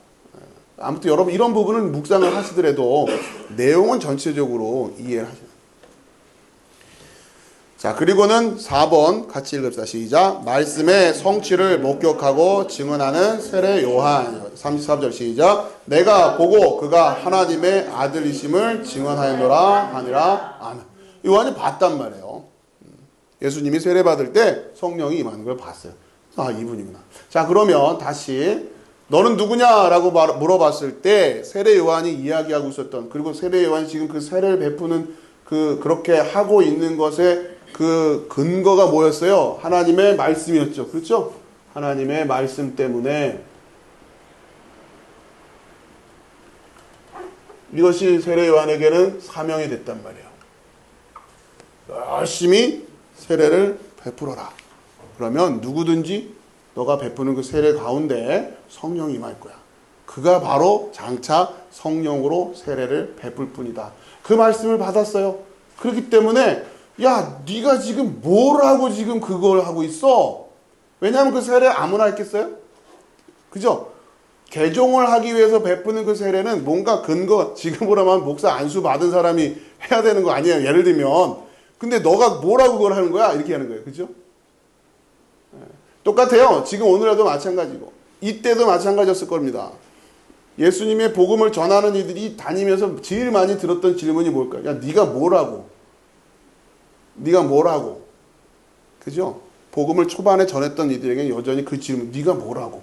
Speaker 1: 아무튼 여러분 이런 부분은 묵상을 하시더라도 내용은 전체적으로 이해를 하셔요. 자, 그리고는 4번 같이 읽읍시다. 시작. 말씀의 성취를 목격하고 증언하는 세례 요한. 33절 시작. 내가 보고 그가 하나님의 아들이심을 증언하였노라 하니라. 아멘. 요한이 봤단 말이에요. 예수님이 세례 받을 때 성령이 임하는 걸 봤어요. 아, 이분이구나. 자, 그러면 다시 너는 누구냐라고 물어봤을 때 세례 요한이 이야기하고 있었던, 그리고 세례 요한이 지금 그 세례를 베푸는 그렇게 하고 있는 것의 그 근거가 뭐였어요? 하나님의 말씀이었죠. 그렇죠? 하나님의 말씀 때문에 이것이 세례 요한에게는 사명이 됐단 말이에요. 열심히 세례를 베풀어라. 그러면 누구든지 너가 베푸는 그 세례 가운데 성령이 임할 거야. 그가 바로 장차 성령으로 세례를 베풀 뿐이다. 그 말씀을 받았어요. 그렇기 때문에 야, 네가 지금 뭘 하고 지금 그걸 하고 있어? 왜냐하면 그 세례 아무나 했겠어요? 그죠? 개종을 하기 위해서 베푸는 그 세례는 뭔가 근거, 지금으로 하면 목사 안수 받은 사람이 해야 되는 거 아니에요? 예를 들면. 근데 너가 뭐라고 그걸 하는 거야? 이렇게 하는 거예요. 그죠? 똑같아요. 지금 오늘에도 마찬가지고 이때도 마찬가지였을 겁니다. 예수님의 복음을 전하는 이들이 다니면서 제일 많이 들었던 질문이 뭘까요? 야, 네가 뭐라고? 네가 뭐라고? 그죠? 복음을 초반에 전했던 이들에게 여전히 그 질문, 네가 뭐라고?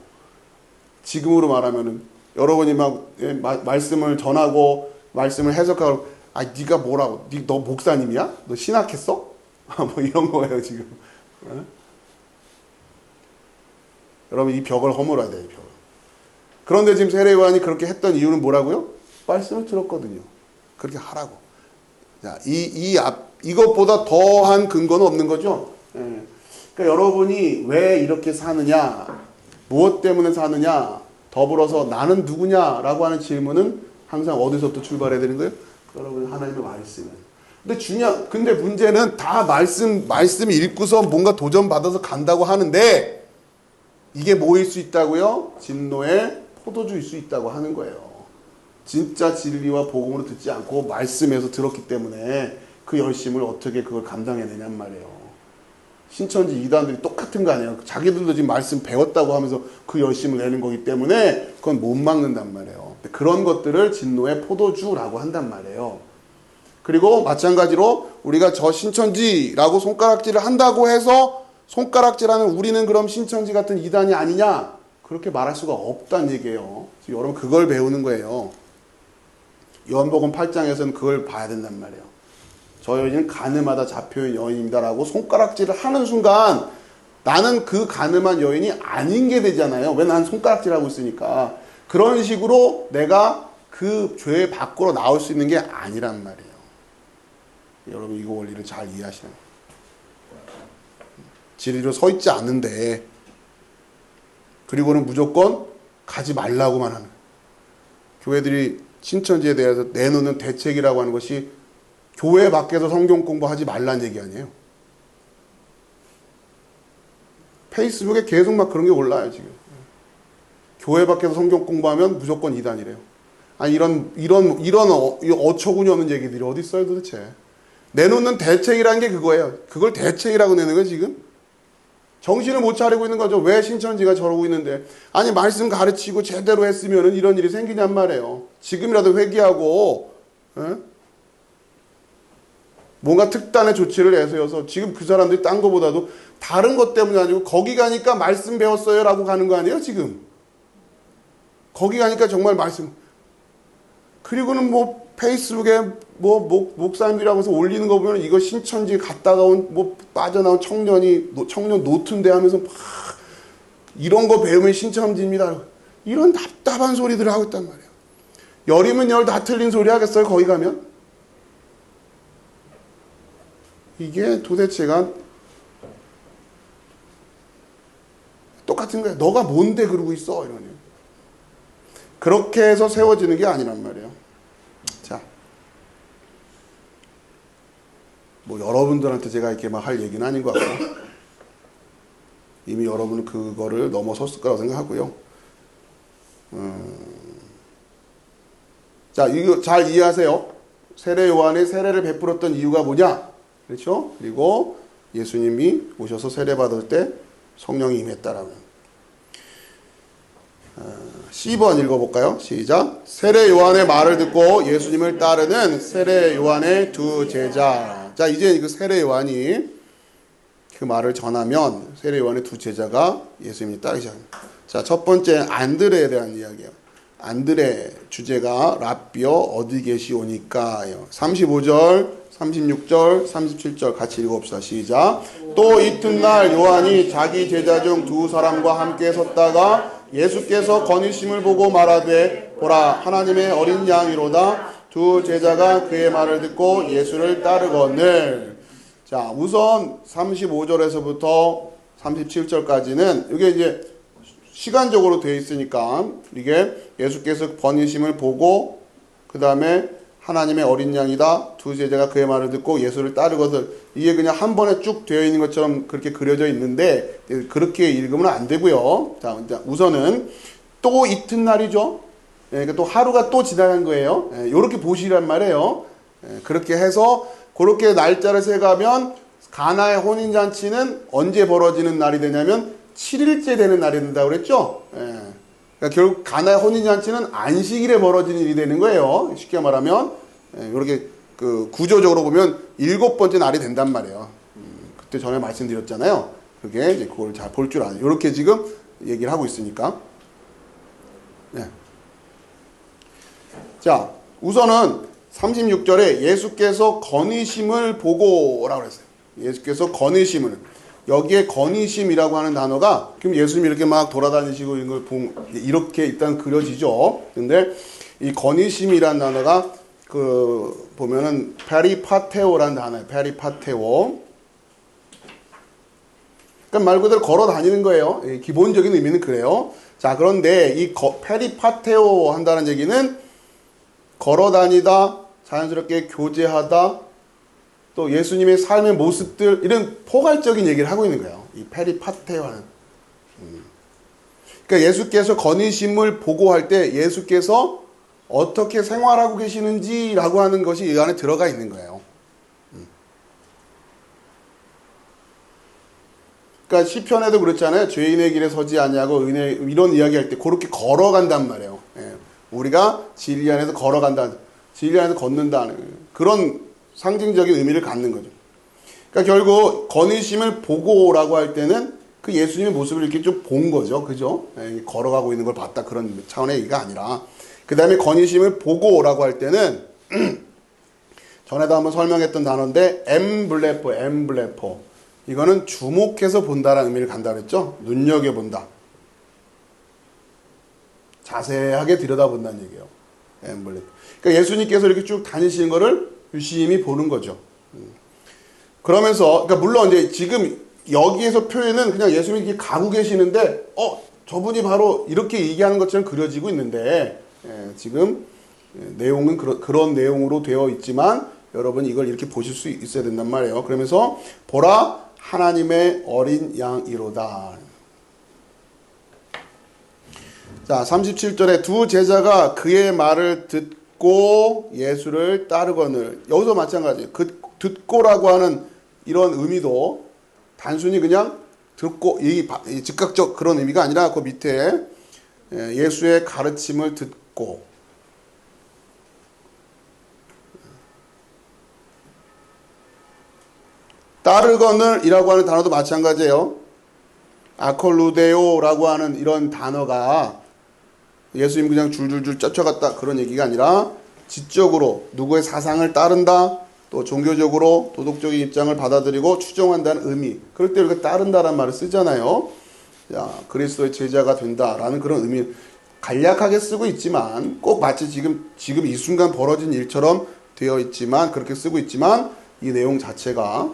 Speaker 1: 지금으로 말하면은 여러분이 말씀을 전하고 말씀을 해석하고, 아, 네가 뭐라고? 너 목사님이야? 너 신학했어? 뭐 이런 거예요 지금. 여러분 이 벽을 허물어야 돼요. 이 벽을. 그런데 지금 세례 요한이 그렇게 했던 이유는 뭐라고요? 말씀을 들었거든요. 그렇게 하라고. 자, 이것보다 더한 근거는 없는 거죠. 그러니까 여러분이 왜 이렇게 사느냐, 무엇 때문에 사느냐, 더불어서 나는 누구냐라고 하는 질문은 항상 어디서부터 출발해야 되는 거예요? 여러분 하나님의 말씀은. 근데 문제는 다 말씀 읽고서 뭔가 도전 받아서 간다고 하는데 이게 뭐일 수 있다고요? 진노의 포도주일 수 있다고 하는 거예요. 진짜 진리와 복음으로 듣지 않고 말씀에서 들었기 때문에 그 열심을 어떻게 그걸 감당해내냔 말이에요. 신천지 이단들이 똑같은 거 아니에요. 자기들도 지금 말씀 배웠다고 하면서 그 열심을 내는 거기 때문에 그건 못 막는단 말이에요. 그런 것들을 진노의 포도주라고 한단 말이에요. 그리고 마찬가지로 우리가 저 신천지라고 손가락질을 한다고 해서 손가락질하는 우리는 그럼 신천지 같은 이단이 아니냐? 그렇게 말할 수가 없다는 얘기예요. 여러분 그걸 배우는 거예요. 요한복음 8장에서는 그걸 봐야 된단 말이에요. 저 여인은 가늠하다 잡혀온 여인입니다라고 손가락질을 하는 순간 나는 그 가늠한 여인이 아닌 게 되잖아요. 왜 난 손가락질하고 있으니까. 그런 식으로 내가 그 죄 밖으로 나올 수 있는 게 아니란 말이에요. 여러분 이거 원리를 잘 이해하시는 거예요. 진리로 서 있지 않는데 그리고는 무조건 가지 말라고만 하는 거예요. 교회들이 신천지에 대해서 내놓는 대책이라고 하는 것이 교회 밖에서 성경 공부하지 말라는 얘기 아니에요. 페이스북에 계속 막 그런 게 올라요 지금. 교회 밖에서 성경 공부하면 무조건 이단이래요. 아니 이런 어처구니 없는 얘기들이 어디 있어요 도대체. 내놓는 대책이라는 게 그거예요. 그걸 대책이라고 내는 거예요 지금. 정신을 못 차리고 있는 거죠. 왜 신천지가 저러고 있는데. 아니 말씀 가르치고 제대로 했으면 이런 일이 생기냔 말이에요. 지금이라도 회개하고 뭔가 특단의 조치를 내세워서 지금 그 사람들이 딴 거보다도 다른 것 때문이 아니고 거기 가니까 말씀 배웠어요 라고 가는 거 아니에요 지금. 거기 가니까 정말 말씀. 그리고는 뭐 페이스북에 뭐 목사님들이라고 해서 올리는 거 보면 이거 신천지 갔다가 온 뭐 빠져나온 청년 노트인데 하면서 막 이런 거 배우면 신천지입니다. 이런 답답한 소리들을 하고 있단 말이에요. 열이면 열 다 틀린 소리 하겠어요 거기 가면? 이게 도대체가 똑같은 거예요. 너가 뭔데 그러고 있어 이러니. 그렇게 해서 세워지는 게 아니란 말이에요. 자, 뭐 여러분들한테 제가 이렇게 막 할 얘기는 아닌 것 같고 이미 여러분은 그거를 넘어섰을 거라고 생각하고요. 자, 이거 잘 이해하세요. 세례 요한이 세례를 베풀었던 이유가 뭐냐? 그렇죠? 그리고 예수님이 오셔서 세례 받을 때 성령이 임했다라면. C번 읽어볼까요? 시작. 세례 요한의 말을 듣고 예수님을 따르는 세례 요한의 두 제자. 자, 이제 그 세례 요한이 그 말을 전하면 세례 요한의 두 제자가 예수님이 따르기 시작합니다. 자, 첫 번째 안드레에 대한 이야기예요. 안드레 주제가 랍비여 어디 계시오니까요. 35절, 36절, 37절 같이 읽어봅시다. 시작. 또 이튿날 요한이 자기 제자 중 두 사람과 함께 섰다가 예수께서 거니심을 보고 말하되 보라 하나님의 어린 양이로다. 두 제자가 그의 말을 듣고 예수를 따르거늘. 자, 우선 35절에서부터 37절까지는 이게 이제 시간적으로 되어 있으니까 이게 예수께서 번이심을 보고 그 다음에 하나님의 어린 양이다. 두 제자가 그의 말을 듣고 예수를 따르거든. 이게 그냥 한 번에 쭉 되어 있는 것처럼 그렇게 그려져 있는데 그렇게 읽으면 안 되고요. 자, 우선은 또 이튿날이죠. 그러니까 또 하루가 또 지나간 거예요. 이렇게 보시란 말이에요. 그렇게 해서 그렇게 날짜를 세가면 가나의 혼인잔치는 언제 벌어지는 날이 되냐면 7일째 되는 날이 된다고 그랬죠. 그러니까 결국 가나의 혼인잔치는 안식일에 벌어지는 일이 되는 거예요. 쉽게 말하면 이렇게 그 구조적으로 보면 7번째 날이 된단 말이에요. 그때 전에 말씀드렸잖아요. 그게 이제 그걸 잘 볼 줄 아는. 이렇게 지금 얘기를 하고 있으니까. 네. 자, 우선은 36절에 예수께서 거니심을 보고라고 그랬어요. 예수께서 거니심을. 여기에 거니심이라고 하는 단어가 그럼 예수님이 이렇게 막 돌아다니시고 이런 걸 이렇게 일단 그려지죠. 근데 이 거니심이라는 단어가 그 보면은 페리파테오라는 단어예요. 페리파테오. 그러니까 말 그대로 걸어 다니는 거예요. 기본적인 의미는 그래요. 자, 그런데 이 페리파테오 한다는 얘기는 걸어 다니다, 자연스럽게 교제하다, 또 예수님의 삶의 모습들, 이런 포괄적인 얘기를 하고 있는 거예요. 이 페리파테오는. 그러니까 예수께서 거니심을 보고할 때 예수께서 어떻게 생활하고 계시는지라고 하는 것이 이 안에 들어가 있는 거예요. 그러니까 시편에도 그렇잖아요. 죄인의 길에 서지 아니하고 이런 이야기할 때 그렇게 걸어간단 말이에요. 우리가 진리 안에서 걸어간다, 진리 안에서 걷는다는 그런 상징적인 의미를 갖는 거죠. 그러니까 결국 거니심을 보고라고 할 때는 그 예수님의 모습을 이렇게 좀 본 거죠. 그죠? 걸어가고 있는 걸 봤다, 그런 차원의 얘기가 아니라. 그 다음에 거니심을 보고라고 할 때는 전에도 한번 설명했던 단어인데 엠블레포. 이거는 주목해서 본다라는 의미를 간다 그랬죠. 눈여겨본다. 자세하게 들여다본다는 얘기예요. 엠블레포. 그러니까 예수님께서 이렇게 쭉 다니시는 거를 유심히 보는 거죠. 그러면서, 그러니까 물론 이제 지금 여기에서 표현은 그냥 예수님이 이렇게 가고 계시는데, 저분이 바로 이렇게 얘기하는 것처럼 그려지고 있는데, 지금 내용은 그런 내용으로 되어 있지만, 여러분 이걸 이렇게 보실 수 있어야 된단 말이에요. 그러면서, 보라, 하나님의 어린 양이로다. 자, 37절에 두 제자가 그의 말을 듣고 예수를 따르거늘. 여기서 마찬가지예요. 듣고라고 하는 이런 의미도 단순히 그냥 듣고, 즉각적 그런 의미가 아니라 그 밑에 예수의 가르침을 듣고, 따르거늘이라고 하는 단어도 마찬가지예요. 아콜루데오라고 하는 이런 단어가 예수님 그냥 줄줄줄 쫓아갔다 그런 얘기가 아니라 지적으로 누구의 사상을 따른다, 또 종교적으로 도덕적인 입장을 받아들이고 추종한다는 의미. 그럴 때 우리가 따른다라는 말을 쓰잖아요. 자, 그리스도의 제자가 된다라는 그런 의미. 간략하게 쓰고 있지만 꼭 마치 지금 이 순간 벌어진 일처럼 되어 있지만, 그렇게 쓰고 있지만 이 내용 자체가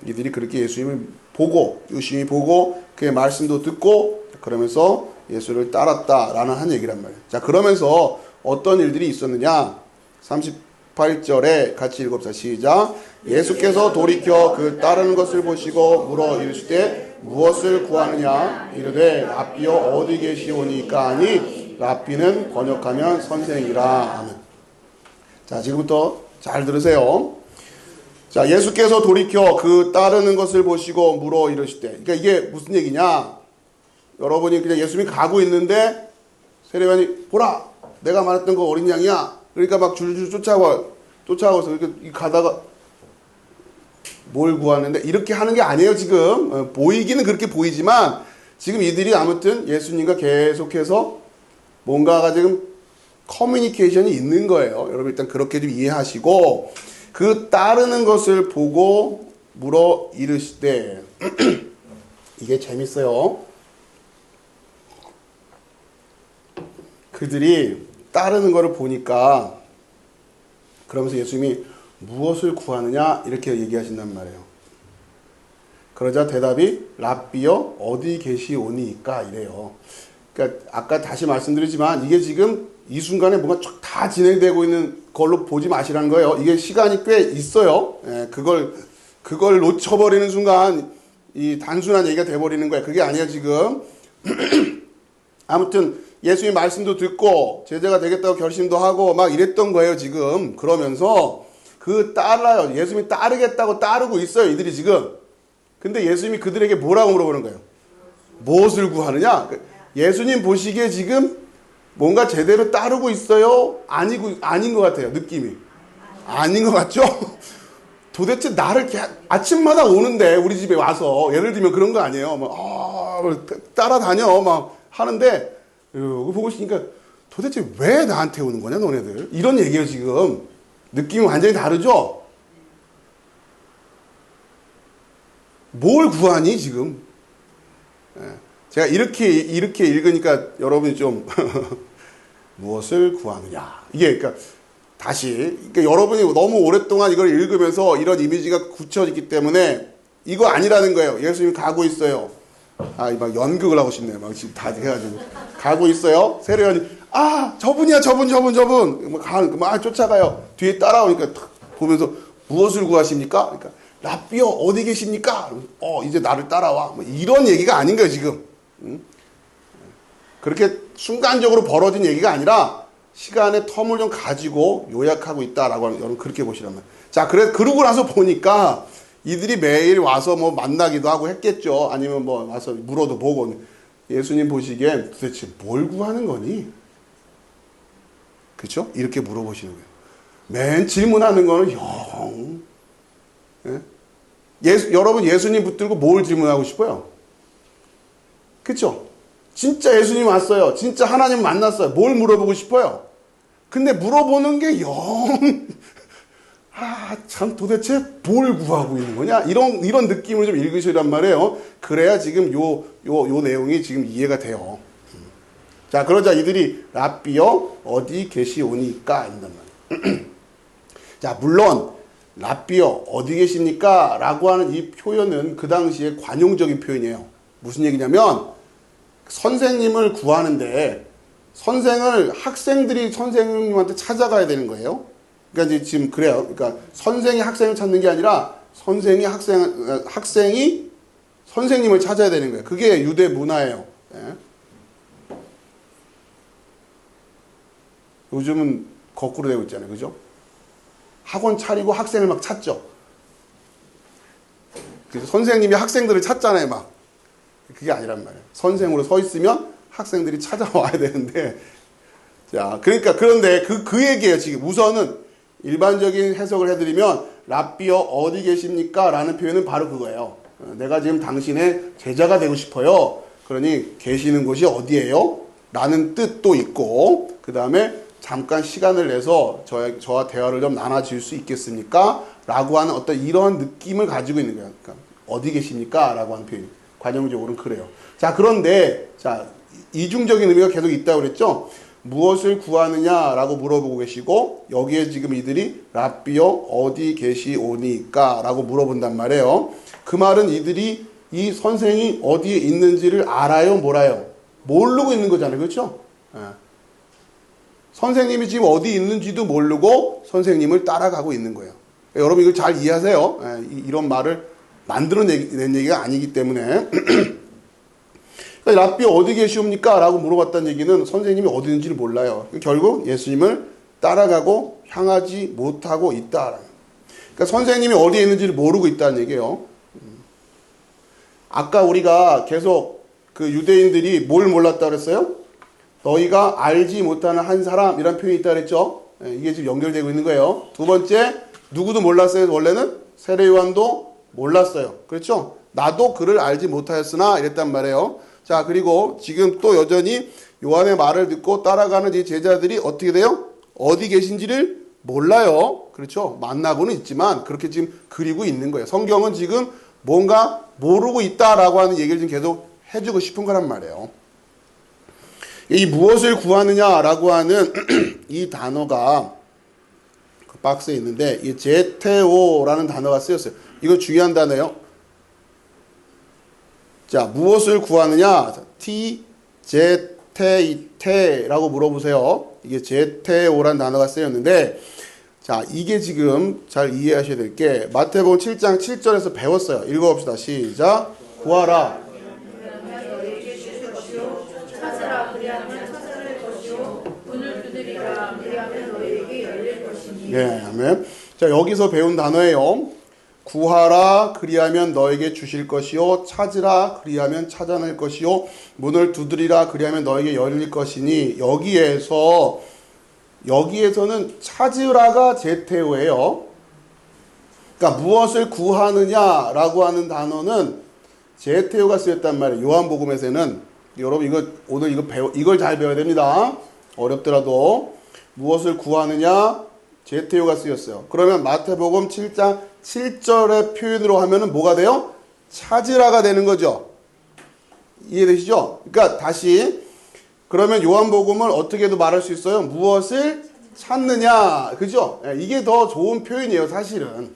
Speaker 1: 이들이 그렇게 예수님을 보고 유심히 보고 그의 말씀도 듣고 그러면서 예수를 따랐다라는 한 얘기란 말이에요. 자, 그러면서 어떤 일들이 있었느냐? 38절에 같이 읽읍시다. 시작. 예수께서 돌이켜 그 따르는 것을 보시고 물어 이르시되 무엇을 구하느냐? 이르되 랍비여 어디 계시오니까 하니, 랍비는 번역하면 선생이라. 아멘. 자, 지금부터 잘 들으세요. 자, 예수께서 돌이켜 그 따르는 것을 보시고 물어 이르시되, 그러니까 이게 무슨 얘기냐? 여러분이 그냥 예수님이 가고 있는데 세례요한이 보라, 내가 말했던 거 어린 양이야. 그러니까 막 줄줄 쫓아와서 이렇게 가다가 뭘 구하는데 이렇게 하는 게 아니에요. 지금 보이기는 그렇게 보이지만 지금 이들이 아무튼 예수님과 계속해서 뭔가가 지금 커뮤니케이션이 있는 거예요. 여러분 일단 그렇게 좀 이해하시고, 그 따르는 것을 보고 물어 이르시되 이게 재밌어요. 그들이 따르는 것을 보니까, 그러면서 예수님이 무엇을 구하느냐 이렇게 얘기하신단 말이에요. 그러자 대답이 랍비여 어디 계시오니까 이래요. 그러니까 아까 다시 말씀드리지만 이게 지금 이 순간에 뭔가 쫙 다 진행되고 있는 걸로 보지 마시라는 거예요. 이게 시간이 꽤 있어요. 그걸 놓쳐버리는 순간 이 단순한 얘기가 돼버리는 거예요. 그게 아니에요 지금. 아무튼 예수님 말씀도 듣고 제자가 되겠다고 결심도 하고 막 이랬던 거예요 지금. 그러면서 따라요. 예수님이 따르겠다고 따르고 있어요 이들이 지금. 근데 예수님이 그들에게 뭐라고 물어보는 거예요? 무엇을 구하느냐? 예수님 보시기에 지금 뭔가 제대로 따르고 있어요? 아닌 것 같아요 느낌이. 아닌 것 같죠? 도대체 나를 아침마다 오는데 우리 집에 와서 예를 들면 그런 거 아니에요? 막 따라다녀 막 하는데 여기 보고 있으니까 도대체 왜 나한테 오는 거냐 너네들, 이런 얘기예요 지금. 느낌이 완전히 다르죠? 뭘 구하니 지금? 제가 이렇게 읽으니까 여러분이 좀 무엇을 구하느냐 이게, 그러니까 그러니까 여러분이 너무 오랫동안 이걸 읽으면서 이런 이미지가 굳혀지기 때문에 이거 아니라는 거예요. 예수님이 가고 있어요. 막 연극을 하고 싶네요. 막 지금 다 해가지고 가고 있어요. 세례요한이 저분이야, 저분. 막 쫓아가요. 뒤에 따라오니까 탁 보면서 무엇을 구하십니까? 그러니까 랍비여 어디 계십니까? 이제 나를 따라와. 뭐 이런 얘기가 아닌 거예요 지금. 그렇게 순간적으로 벌어진 얘기가 아니라 시간의 텀을 좀 가지고 요약하고 있다라고 하는, 여러분 그렇게 보시란 말이에요. 자, 그러고 나서 보니까 이들이 매일 와서 뭐 만나기도 하고 했겠죠. 아니면 뭐 와서 물어도 보고. 예수님 보시기엔 도대체 뭘 구하는 거니? 그렇죠? 이렇게 물어보시는 거예요. 맨 질문하는 거는 영. 여러분 예수님 붙들고 뭘 질문하고 싶어요? 그렇죠? 진짜 예수님 왔어요. 진짜 하나님 만났어요. 뭘 물어보고 싶어요? 근데 물어보는 게 영. 참 도대체 뭘 구하고 있는 거냐? 이런 느낌을 좀 읽으시란 말이에요. 그래야 지금 요 내용이 지금 이해가 돼요. 자, 그러자 이들이 랍비여 어디 계시오니까 한단 말이에요. 자, 물론 랍비여 어디 계십니까? 라고 하는 이 표현은 그 당시에 관용적인 표현이에요. 무슨 얘기냐면 선생님을 구하는데 학생들이 선생님한테 찾아가야 되는 거예요. 그러니까 이제 지금 그래요. 그러니까 선생이 학생을 찾는 게 아니라 학생이 선생님을 찾아야 되는 거예요. 그게 유대 문화예요. 예. 요즘은 거꾸로 되고 있잖아요. 그죠? 학원 차리고 학생을 막 찾죠. 그래서 선생님이 학생들을 찾잖아요. 막. 그게 아니란 말이에요. 선생으로 서 있으면 학생들이 찾아와야 되는데, 자, 그러니까, 그런데 그 얘기예요. 지금 우선은 일반적인 해석을 해드리면, 랍비여 어디 계십니까? 라는 표현은 바로 그거예요. 내가 지금 당신의 제자가 되고 싶어요. 그러니 계시는 곳이 어디예요? 라는 뜻도 있고, 그 다음에 잠깐 시간을 내서 저와 대화를 좀 나눠줄 수 있겠습니까? 라고 하는 어떤 이런 느낌을 가지고 있는 거예요. 그러니까 어디 계십니까? 라고 하는 표현. 관용적으로는 그래요. 자, 그런데, 자, 이중적인 의미가 계속 있다고 그랬죠? 무엇을 구하느냐라고 물어보고 계시고, 여기에 지금 이들이 랍비여 어디 계시오니까? 라고 물어본단 말이에요. 그 말은 이들이 이 선생이 어디에 있는지를 알아요? 몰라요? 모르고 있는 거잖아요. 그렇죠? 예. 선생님이 지금 어디 있는지도 모르고 선생님을 따라가고 있는 거예요. 여러분 이걸 잘 이해하세요. 예, 이런 말을 만들어낸 얘기가 아니기 때문에. 랍비 어디 계시옵니까? 라고 물어봤다는 얘기는 선생님이 어디 있는지를 몰라요. 결국 예수님을 따라가고 향하지 못하고 있다. 그러니까 선생님이 어디에 있는지를 모르고 있다는 얘기예요. 아까 우리가 계속 그 유대인들이 뭘 몰랐다 그랬어요? 너희가 알지 못하는 한 사람이란 표현이 있다 그랬죠? 이게 지금 연결되고 있는 거예요. 두 번째, 누구도 몰랐어요. 원래는 세례요한도 몰랐어요. 그렇죠? 나도 그를 알지 못하였으나 이랬단 말이에요. 자, 그리고 지금 또 여전히 요한의 말을 듣고 따라가는 이 제자들이 어떻게 돼요? 어디 계신지를 몰라요. 그렇죠? 만나고는 있지만 그렇게 지금 그리고 있는 거예요. 성경은 지금 뭔가 모르고 있다라고 하는 얘기를 지금 계속 해주고 싶은 거란 말이에요. 이 무엇을 구하느냐라고 하는 이 단어가 그 박스에 있는데 이 제테오라는 단어가 쓰였어요. 이거 중요한 단어예요. 자, 무엇을 구하느냐? 제테이테라고 물어보세요. 이게 제테오라는 단어가 쓰였는데, 자, 이게 지금 잘 이해하셔야 될 게 마태복음 7장 7절에서 배웠어요. 읽어봅시다. 시작. 구하라. 네, 아멘. 자, 여기서 배운 단어예요. 구하라 그리하면 너에게 주실 것이요 찾으라 그리하면 찾아낼 것이요 문을 두드리라 그리하면 너에게 열릴 것이니 여기에서는 찾으라가 제테오예요. 그러니까 무엇을 구하느냐라고 하는 단어는 제테오가 쓰였단 말이에요. 요한복음에서는 여러분 오늘 이걸 잘 배워야 됩니다. 어렵더라도 무엇을 구하느냐 제테오가 쓰였어요. 그러면 마태복음 7장 7절의 표현으로 하면은 뭐가 돼요? 찾으라가 되는 거죠. 이해되시죠? 그러니까 다시 그러면 요한복음을 어떻게도 말할 수 있어요? 무엇을 찾느냐, 그죠? 이게 더 좋은 표현이에요, 사실은.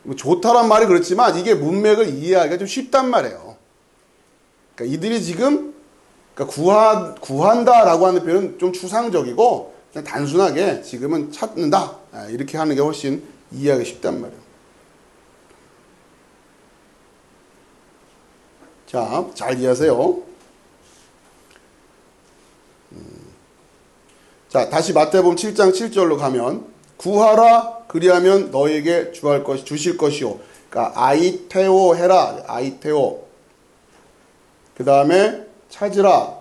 Speaker 1: 뭐 좋다란 말이 그렇지만 이게 문맥을 이해하기가 좀 쉽단 말이에요. 그러니까 이들이 지금 그러니까 구한다라고 하는 표현은 좀 추상적이고 그냥 단순하게 지금은 찾는다 이렇게 하는 게 훨씬 이해하기 쉽단 말이에요. 자, 잘 이해하세요. 자, 다시 마태복음 7장 7절로 가면 구하라 그리하면 너에게 주실 것이요. 그러니까 아이테오 해라. 아이테오. 그 다음에 찾으라.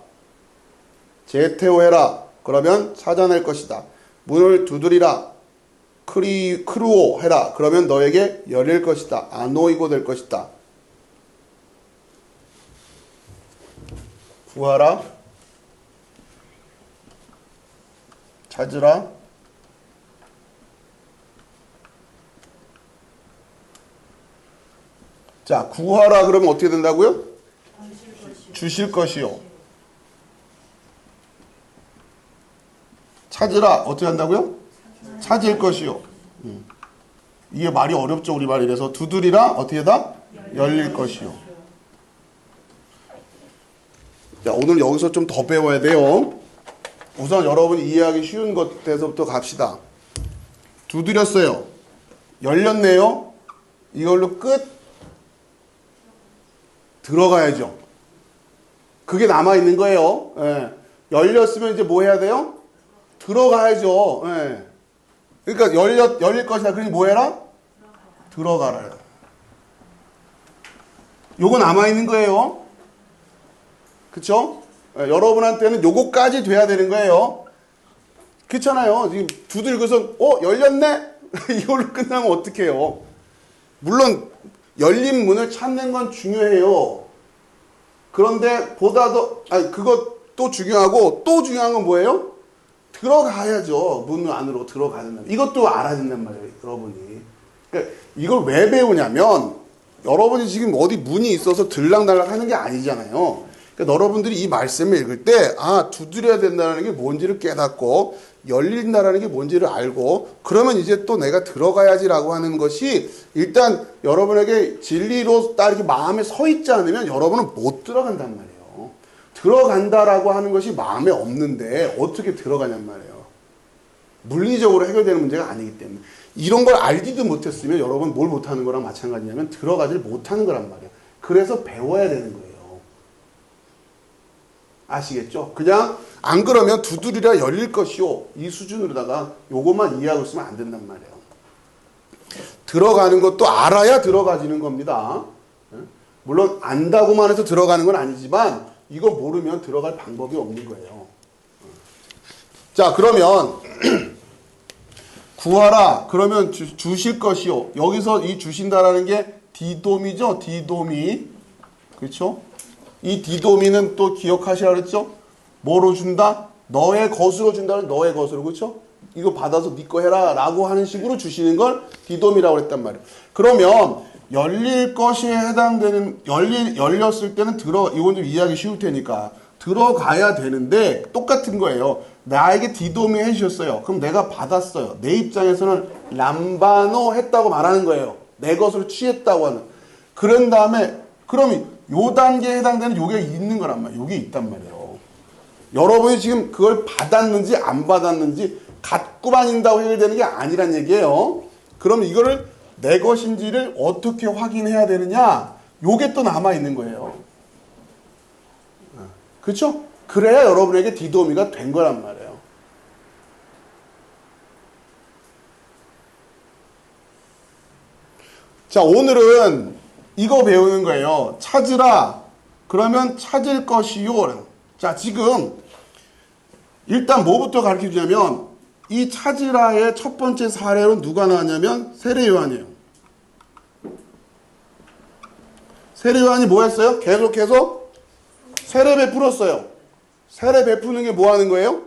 Speaker 1: 제테오 해라. 그러면 찾아낼 것이다. 문을 두드리라. 크루오 해라. 그러면 너에게 열릴 것이다. 아노이고 될 것이다. 구하라. 찾으라. 자, 구하라 그러면 어떻게 된다고요? 주실 것이요. 찾으라 어떻게 한다고요? 찾을 것이요. 이게 말이 어렵죠, 우리말. 이래서 두드리라 어떻게 하다? 열릴 것이요. 자, 오늘 여기서 좀 더 배워야 돼요. 우선 여러분이 이해하기 쉬운 것에서부터 갑시다. 두드렸어요. 열렸네요. 이걸로 끝. 들어가야죠. 그게 남아있는 거예요. 예. 열렸으면 이제 뭐 해야 돼요? 들어가야죠. 예. 그러니까 열릴 것이다. 그러니 뭐 해라? 들어가라. 요거 남아있는 거예요. 그쵸? 예. 여러분한테는 요거까지 돼야 되는 거예요. 그렇잖아요. 지금 두들고서 열렸네? 이걸로 끝나면 어떡해요? 물론 열린 문을 찾는 건 중요해요. 그런데 보다도 그것도 중요하고 또 중요한 건 뭐예요? 들어가야죠. 문 안으로 들어가는 이것도 알아야 된단 말이에요. 여러분이. 그러니까 이걸 왜 배우냐면 여러분이 지금 어디 문이 있어서 들락날락 하는 게 아니잖아요. 그러니까 여러분들이 이 말씀을 읽을 때 두드려야 된다는 게 뭔지를 깨닫고 열린다라는 게 뭔지를 알고 그러면 이제 또 내가 들어가야지라고 하는 것이 일단 여러분에게 진리로 딱 이렇게 마음에 서 있지 않으면 여러분은 못 들어간단 말이에요. 들어간다라고 하는 것이 마음에 없는데 어떻게 들어가냔 말이에요. 물리적으로 해결되는 문제가 아니기 때문에 이런 걸 알지도 못했으면 여러분 뭘 못하는 거랑 마찬가지냐면 들어가지를 못하는 거란 말이에요. 그래서 배워야 되는 거예요. 아시겠죠? 그냥 안 그러면 두드리라 열릴 것이요. 이 수준으로다가 요것만 이해하고 있으면 안 된단 말이에요. 들어가는 것도 알아야 들어가지는 겁니다. 물론 안다고만 해서 들어가는 건 아니지만 이거 모르면 들어갈 방법이 없는 거예요. 자, 그러면 구하라 그러면 주실 것이요. 여기서 이 주신다라는 게 디도미죠. 디도미. 그렇죠? 이 디도미는 또 기억하시라 그랬죠? 뭐로 준다? 너의 것으로 준다는 너의 것으로. 그렇죠? 이거 받아서 네 거 해라 라고 하는 식으로 주시는 걸 디도미라고 했단 말이에요. 그러면 열릴 것에 해당되는 열렸을 때는 이건 좀 이해하기 쉬울 테니까 들어가야 되는데 똑같은 거예요. 나에게 디도미 해주셨어요. 그럼 내가 받았어요. 내 입장에서는 람바노 했다고 말하는 거예요. 내 것으로 취했다고 하는. 그런 다음에 그럼 요 단계에 해당되는 요게 있는 거란 말이에요. 요게 있단 말이에요. 여러분이 지금 그걸 받았는지 안 받았는지 갖고만 있다고 해결되는 게 아니란 얘기예요. 그럼 이거를 내 것인지를 어떻게 확인해야 되느냐? 요게 또 남아있는 거예요. 그렇죠? 그래야 여러분에게 디도미가 된 거란 말이에요. 자, 오늘은 이거 배우는 거예요. 찾으라. 그러면 찾을 것이요. 자, 지금 일단 뭐부터 가르쳐 주냐면 이 찾으라의 첫 번째 사례로 누가 나왔냐면 세례요한이에요. 세례요한이 뭐 했어요? 계속해서 세례 베풀었어요. 세례 베푸는 게 뭐 하는 거예요?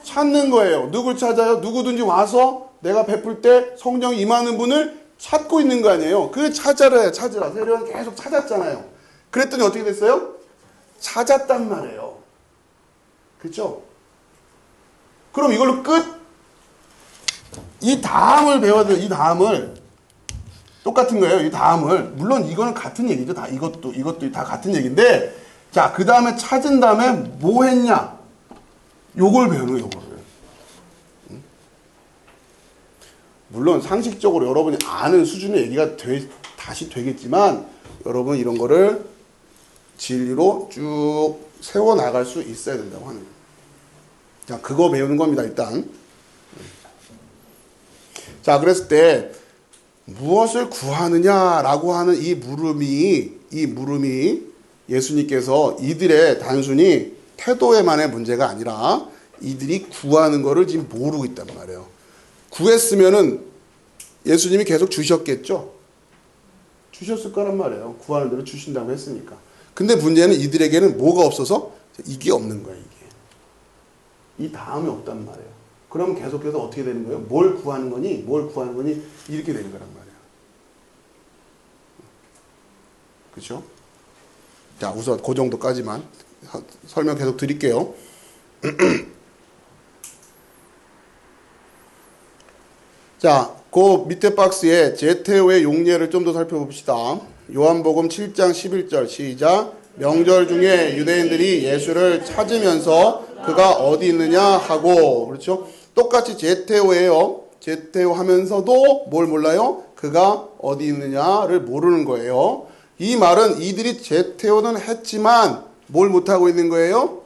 Speaker 1: 찾는 거예요. 누굴 찾아요? 누구든지 와서 내가 베풀 때 성령이 임하는 분을 찾고 있는 거 아니에요. 그게 찾으라. 세례요한 계속 찾았잖아요. 그랬더니 어떻게 됐어요? 찾았단 말이에요. 그렇죠? 그럼 이걸로 끝? 이 다음을 배워야 돼요. 이 다음을. 똑같은 거예요. 이 다음을. 물론 이거는 같은 얘기죠. 다 이것도 다 같은 얘기인데, 자, 그 다음에 찾은 다음에 뭐 했냐? 요걸 배우는 거예요. 요걸. 물론 상식적으로 여러분이 아는 수준의 얘기가 다시 되겠지만, 여러분 이런 거를 진리로 쭉 세워 나갈 수 있어야 된다고 하는 거예요. 자, 그거 배우는 겁니다. 일단. 자, 그랬을 때 무엇을 구하느냐라고 하는 이 물음이 예수님께서 이들의 단순히 태도에만의 문제가 아니라 이들이 구하는 거를 지금 모르고 있단 말이에요. 구했으면은 예수님이 계속 주셨겠죠? 주셨을 거란 말이에요. 구하는 대로 주신다고 했으니까. 근데 문제는 이들에게는 뭐가 없어서 이게 없는 거예요. 이게. 이 다음이 없단 말이에요. 그럼 계속해서 어떻게 되는 거예요? 뭘 구하는 거니? 이렇게 되는 거란 말이에요. 그렇죠? 자, 우선 그 정도까지만 설명 계속 드릴게요. 자, 그 밑에 박스에 제테오의 용례를 좀 더 살펴봅시다. 요한복음 7장 11절 시작. 명절 중에 유대인들이 예수를 찾으면서 그가 어디 있느냐 하고, 그렇죠? 똑같이 제테오예요. 제테오 하면서도 뭘 몰라요? 그가 어디 있느냐를 모르는 거예요. 이 말은 이들이 제테오는 했지만 뭘 못하고 있는 거예요?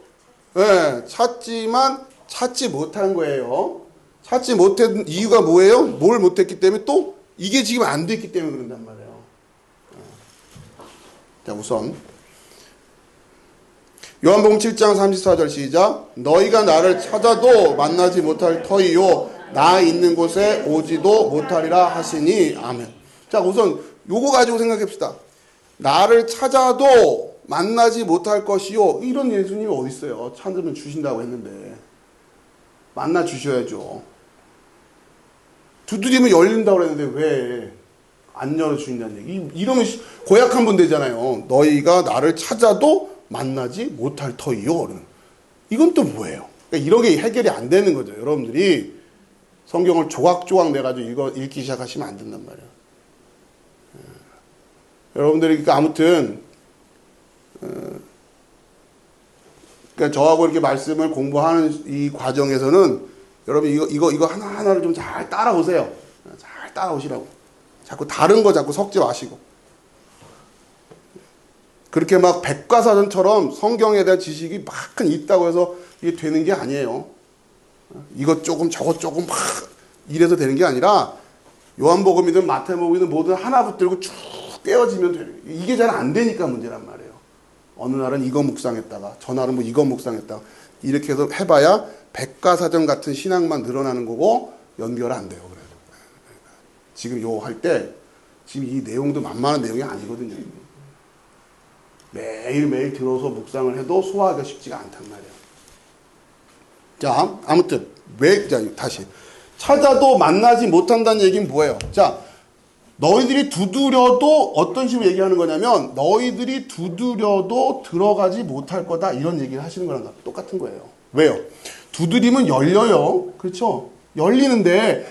Speaker 1: 네, 찾지만 찾지 못한 거예요. 찾지 못한 이유가 뭐예요? 뭘 못했기 때문에 또 이게 지금 안 됐기 때문에 그런단 말이에요. 자, 우선 요한복음 7장 34절 시작. 너희가 나를 찾아도 만나지 못할 터이요 나 있는 곳에 오지도 못하리라 하시니 아멘. 자, 우선 요거 가지고 생각합시다. 나를 찾아도 만나지 못할 것이요. 이런 예수님이 어디 있어요? 찾으면 주신다고 했는데 만나 주셔야죠. 두드리면 열린다고 했는데 왜 안 열어주신다는 얘기. 이러면 고약한 분 되잖아요. 너희가 나를 찾아도 만나지 못할 터이요. 이건 또 뭐예요? 그러니까 이렇게 해결이 안 되는 거죠. 여러분들이 성경을 조각조각 내가지고 이거 읽기 시작하시면 안 된단 말이에요. 여러분들이 그러니까 아무튼 그러니까 저하고 이렇게 말씀을 공부하는 이 과정에서는 여러분 이거 하나하나를 좀 잘 따라오세요. 잘 따라오시라고. 자꾸 다른 거 자꾸 섞지 마시고. 그렇게 막 백과사전처럼 성경에 대한 지식이 막 있다고 해서 이게 되는 게 아니에요. 이것 조금 저것 조금 막 이래서 되는 게 아니라 요한복음이든 마태복음이든 뭐든 하나 붙들고 쭉 떼어지면 돼요. 이게 잘 안 되니까 문제란 말이에요. 어느 날은 이거 묵상했다가 저 날은 뭐 이거 묵상했다가 이렇게 해서 해봐야 백과사전 같은 신앙만 늘어나는 거고 연결 안 돼요. 그래도 지금 요 할 때 지금 이 내용도 만만한 내용이 아니거든요. 매일매일 들어서 묵상을 해도 소화하기가 쉽지가 않단 말이에요. 자, 아무튼 다시 찾아도 만나지 못한다는 얘기는 뭐예요? 자, 너희들이 두드려도 어떤 식으로 얘기하는 거냐면 너희들이 두드려도 들어가지 못할 거다 이런 얘기를 하시는 거랑 똑같은 거예요. 왜요? 두드리면 열려요. 그렇죠? 열리는데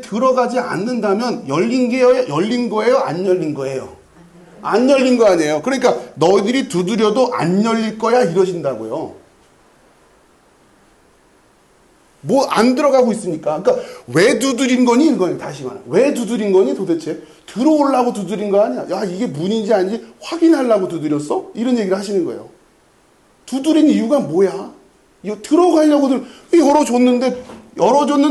Speaker 1: 들어가지 않는다면 열린 거예요? 안 열린 거예요? 안 열린 거 아니에요. 그러니까 너희들이 두드려도 안 열릴 거야 이러신다고요. 뭐 안 들어가고 있으니까. 그러니까 왜 두드린 거니? 이거는 다시 말해. 왜 두드린 거니 도대체? 들어오려고 두드린 거 아니야? 야, 이게 문인지 아닌지 확인하려고 두드렸어? 이런 얘기를 하시는 거예요. 두드린 이유가 뭐야? 이거 들어가려고 열어줬는데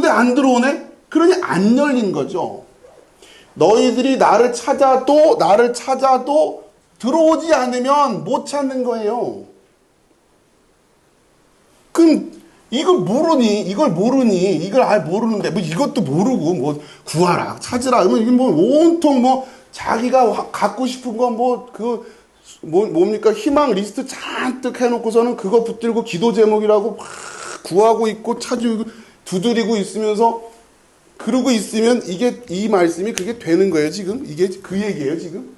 Speaker 1: 안 들어오네? 그러니 안 열린 거죠. 너희들이 나를 찾아도 들어오지 않으면 못 찾는 거예요. 그럼 이걸 모르니? 이걸 모르는데 뭐 이것도 모르고 뭐 구하라, 찾으라 그러면 이게 뭐 온통 뭐 자기가 갖고 싶은 거 뭡니까 희망 리스트 잔뜩 해놓고서는 그거 붙들고 기도 제목이라고 막 구하고 있고 찾고 두드리고 있으면서 그러고 있으면 이 말씀이 그게 되는 거예요 지금. 이게 그 얘기예요 지금.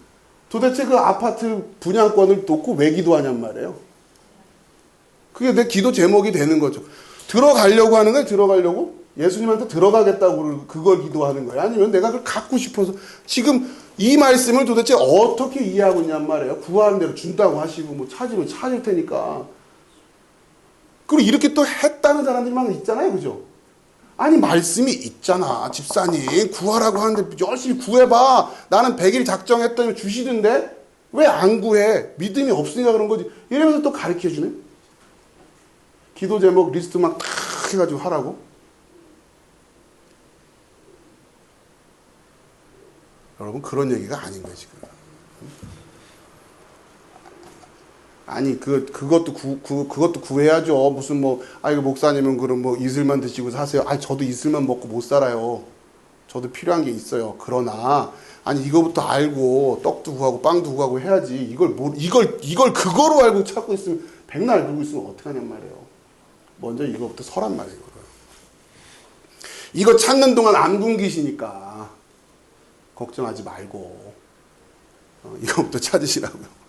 Speaker 1: 도대체 그 아파트 분양권을 놓고 왜 기도하냔 말이에요. 그게 내 기도 제목이 되는 거죠. 들어가려고 하는 거예요. 들어가려고. 예수님한테 들어가겠다고 그걸 기도하는 거예요? 아니면 내가 그걸 갖고 싶어서 지금 이 말씀을 도대체 어떻게 이해하고 있냔 말이에요. 구하는 대로 준다고 하시고 뭐 찾으면 찾을 테니까. 그리고 이렇게 또 했다는 사람들이 막 있잖아요. 그죠? 아니 말씀이 있잖아. 집사님 구하라고 하는데 열심히 구해봐. 나는 100일 작정했더니 주시던데 왜 안 구해? 믿음이 없으니까 그런 거지. 이러면서 또 가르쳐주네. 기도 제목 리스트 막 탁 해가지고 하라고. 여러분 그런 얘기가 아닌 거예요 지금. 아니 그것도 구해야죠. 무슨 뭐 이거 목사님은 그럼 뭐 이슬만 드시고 사세요. 아니 저도 이슬만 먹고 못 살아요. 저도 필요한 게 있어요. 그러나 아니 이거부터 알고 떡도 구하고 빵도 구하고 해야지. 이걸 그거로 알고 찾고 있으면 백날 들고 있으면 어떡하냔 말이에요. 먼저 이거부터 서란 말이에요. 이거 찾는 동안 안 굶기시니까 걱정하지 말고 이거부터 찾으시라고요.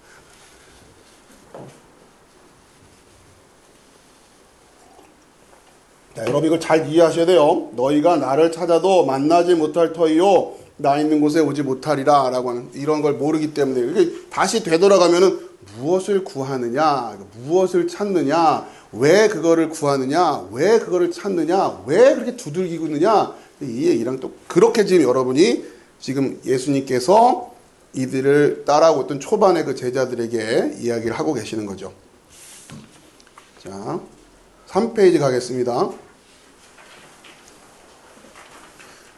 Speaker 1: 자, 여러분 이걸 잘 이해하셔야 돼요. 너희가 나를 찾아도 만나지 못할 터이요 나 있는 곳에 오지 못하리라 라고 하는 이런 걸 모르기 때문에 이게 다시 되돌아가면은 무엇을 구하느냐, 무엇을 찾느냐, 왜 그거를 구하느냐, 왜 그거를 찾느냐, 왜 그렇게 두들기고 있느냐 이 얘기랑 또 그렇게 지금 여러분이 지금 예수님께서 이들을 따라오고 있던 초반의 그 제자들에게 이야기를 하고 계시는 거죠. 자, 3페이지 가겠습니다.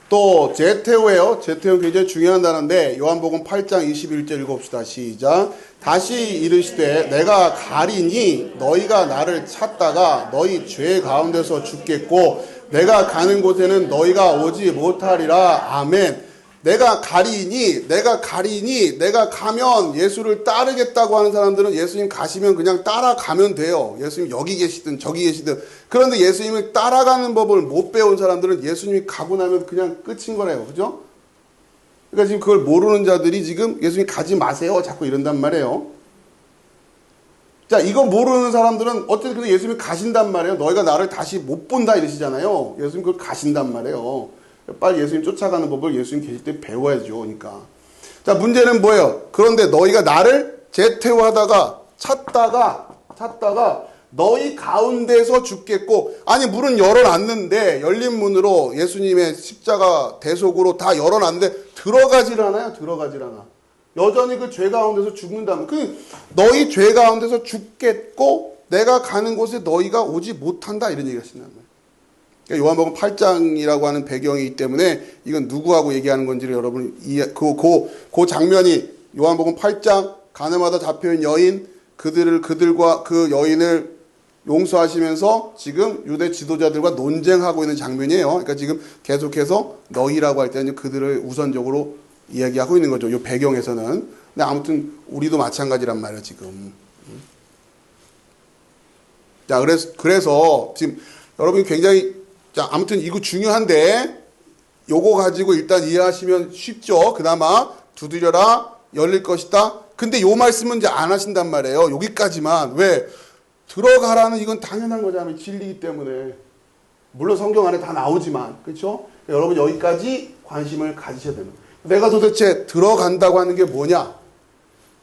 Speaker 1: 또 제테오예요. 제테오 굉장히 중요한 단어인데 요한복음 8장 21절 읽어봅시다. 시작. 다시 이르시되 내가 가리니 너희가 나를 찾다가 너희 죄 가운데서 죽겠고 내가 가는 곳에는 너희가 오지 못하리라. 아멘. 내가 가리니 내가 가면 예수를 따르겠다고 하는 사람들은 예수님 가시면 그냥 따라가면 돼요. 예수님 여기 계시든 저기 계시든. 그런데 예수님을 따라가는 법을 못 배운 사람들은 예수님이 가고 나면 그냥 끝인 거래요. 그죠? 그러니까 지금 그걸 모르는 자들이 지금 예수님 가지 마세요 자꾸 이런단 말이에요. 자, 이거 모르는 사람들은 어쨌든 예수님이 가신단 말이에요. 너희가 나를 다시 못 본다 이러시잖아요. 예수님 그걸 가신단 말이에요. 빨리 예수님 쫓아가는 법을 예수님 계실 때 배워야죠. 그러니까. 자, 문제는 뭐예요? 그런데 너희가 나를 제태오하다가 찾다가 너희 가운데서 죽겠고, 아니 문은 열어놨는데 열린 문으로 예수님의 십자가 대속으로 다 열어놨는데 들어가질 않아요. 들어가질 않아. 여전히 그 죄 가운데서 죽는다면 너희 죄 가운데서 죽겠고 내가 가는 곳에 너희가 오지 못한다 이런 얘기가 신난 거예요. 그러니까 요한복음 8장이라고 하는 배경이기 때문에 이건 누구하고 얘기하는 건지를 여러분 그 장면이 요한복음 8장 가늠하다 잡혀있는 여인 그들과 그 여인을 용서하시면서 지금 유대 지도자들과 논쟁하고 있는 장면이에요. 그러니까 지금 계속해서 너희라고 할 때는 그들을 우선적으로 이야기하고 있는 거죠. 이 배경에서는. 근데 아무튼 우리도 마찬가지란 말이에요, 지금. 자, 그래서 지금 여러분이 굉장히 자, 아무튼 이거 중요한데 요거 가지고 일단 이해하시면 쉽죠. 그나마 두드려라 열릴 것이다. 근데 요 말씀은 이제 안 하신단 말이에요. 여기까지만. 왜? 들어가라는 이건 당연한 거잖아요. 진리이기 때문에. 물론 성경 안에 다 나오지만. 그렇죠? 여러분 여기까지 관심을 가지셔야 됩니다. 내가 도대체 들어간다고 하는 게 뭐냐?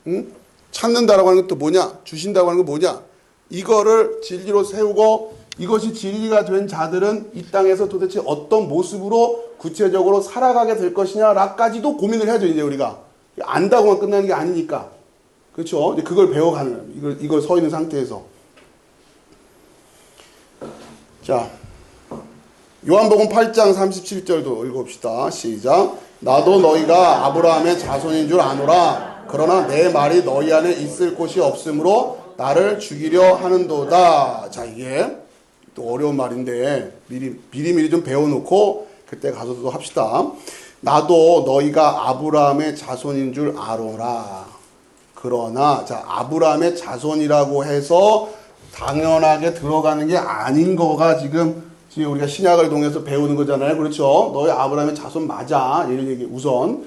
Speaker 1: 응? 찾는다라고 하는 것도 뭐냐? 주신다고 하는 게 뭐냐? 이거를 진리로 세우고 이것이 진리가 된 자들은 이 땅에서 도대체 어떤 모습으로 구체적으로 살아가게 될 것이냐라까지도 고민을 해야죠. 이제 우리가 안다고만 끝나는 게 아니니까. 그렇죠? 이제 그걸 배워가는 거예요. 이걸 서 있는 상태에서. 자, 요한복음 8장 37절도 읽어봅시다. 시작. 나도 너희가 아브라함의 자손인 줄 아노라. 그러나 내 말이 너희 안에 있을 곳이 없으므로 나를 죽이려 하는도다. 자, 이게 또 어려운 말인데 미리 좀 배워놓고 그때 가서도 합시다. 나도 너희가 아브라함의 자손인 줄 아노라. 그러나 자, 아브라함의 자손이라고 해서 당연하게 들어가는 게 아닌 거가 지금 우리가 신약을 통해서 배우는 거잖아요. 그렇죠? 너희 아브라함의 자손 맞아. 이런 얘기 우선.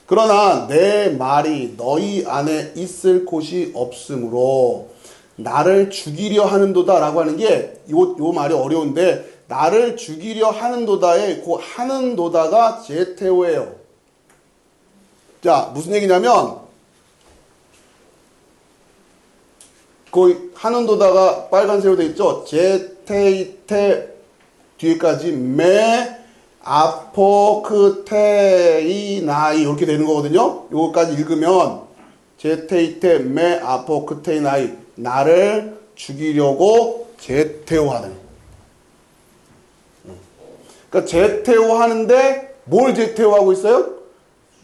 Speaker 1: 그러나 내 말이 너희 안에 있을 곳이 없으므로 나를 죽이려 하는도다 라고 하는 게 요 말이 어려운데 나를 죽이려 하는도다의 그 하는도다가 제테오예요. 자, 무슨 얘기냐면 그 하는도다가 빨간색으로 돼 있죠. 제테이테 뒤에까지 메 아포크테이나이 이렇게 되는 거거든요. 요거까지 읽으면 제테이테 메 아포크테이나이 나를 죽이려고 제테오하는. 그러니까 제테오하는데 뭘 제테오하고 있어요?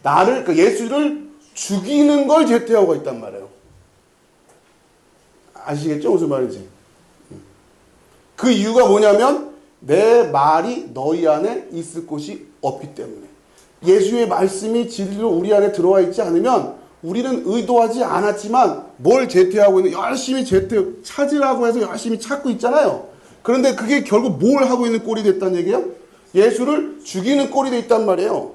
Speaker 1: 나를 그러니까 예수를 죽이는 걸 제테오하고 있단 말이에요. 아시겠죠? 무슨 말인지. 그 이유가 뭐냐면 내 말이 너희 안에 있을 곳이 없기 때문에. 예수의 말씀이 진리로 우리 안에 들어와 있지 않으면 우리는 의도하지 않았지만 뭘 제태하고 있는, 열심히 찾으라고 해서 열심히 찾고 있잖아요. 그런데 그게 결국 뭘 하고 있는 꼴이 됐다는 얘기예요? 예수를 죽이는 꼴이 돼 있단 말이에요.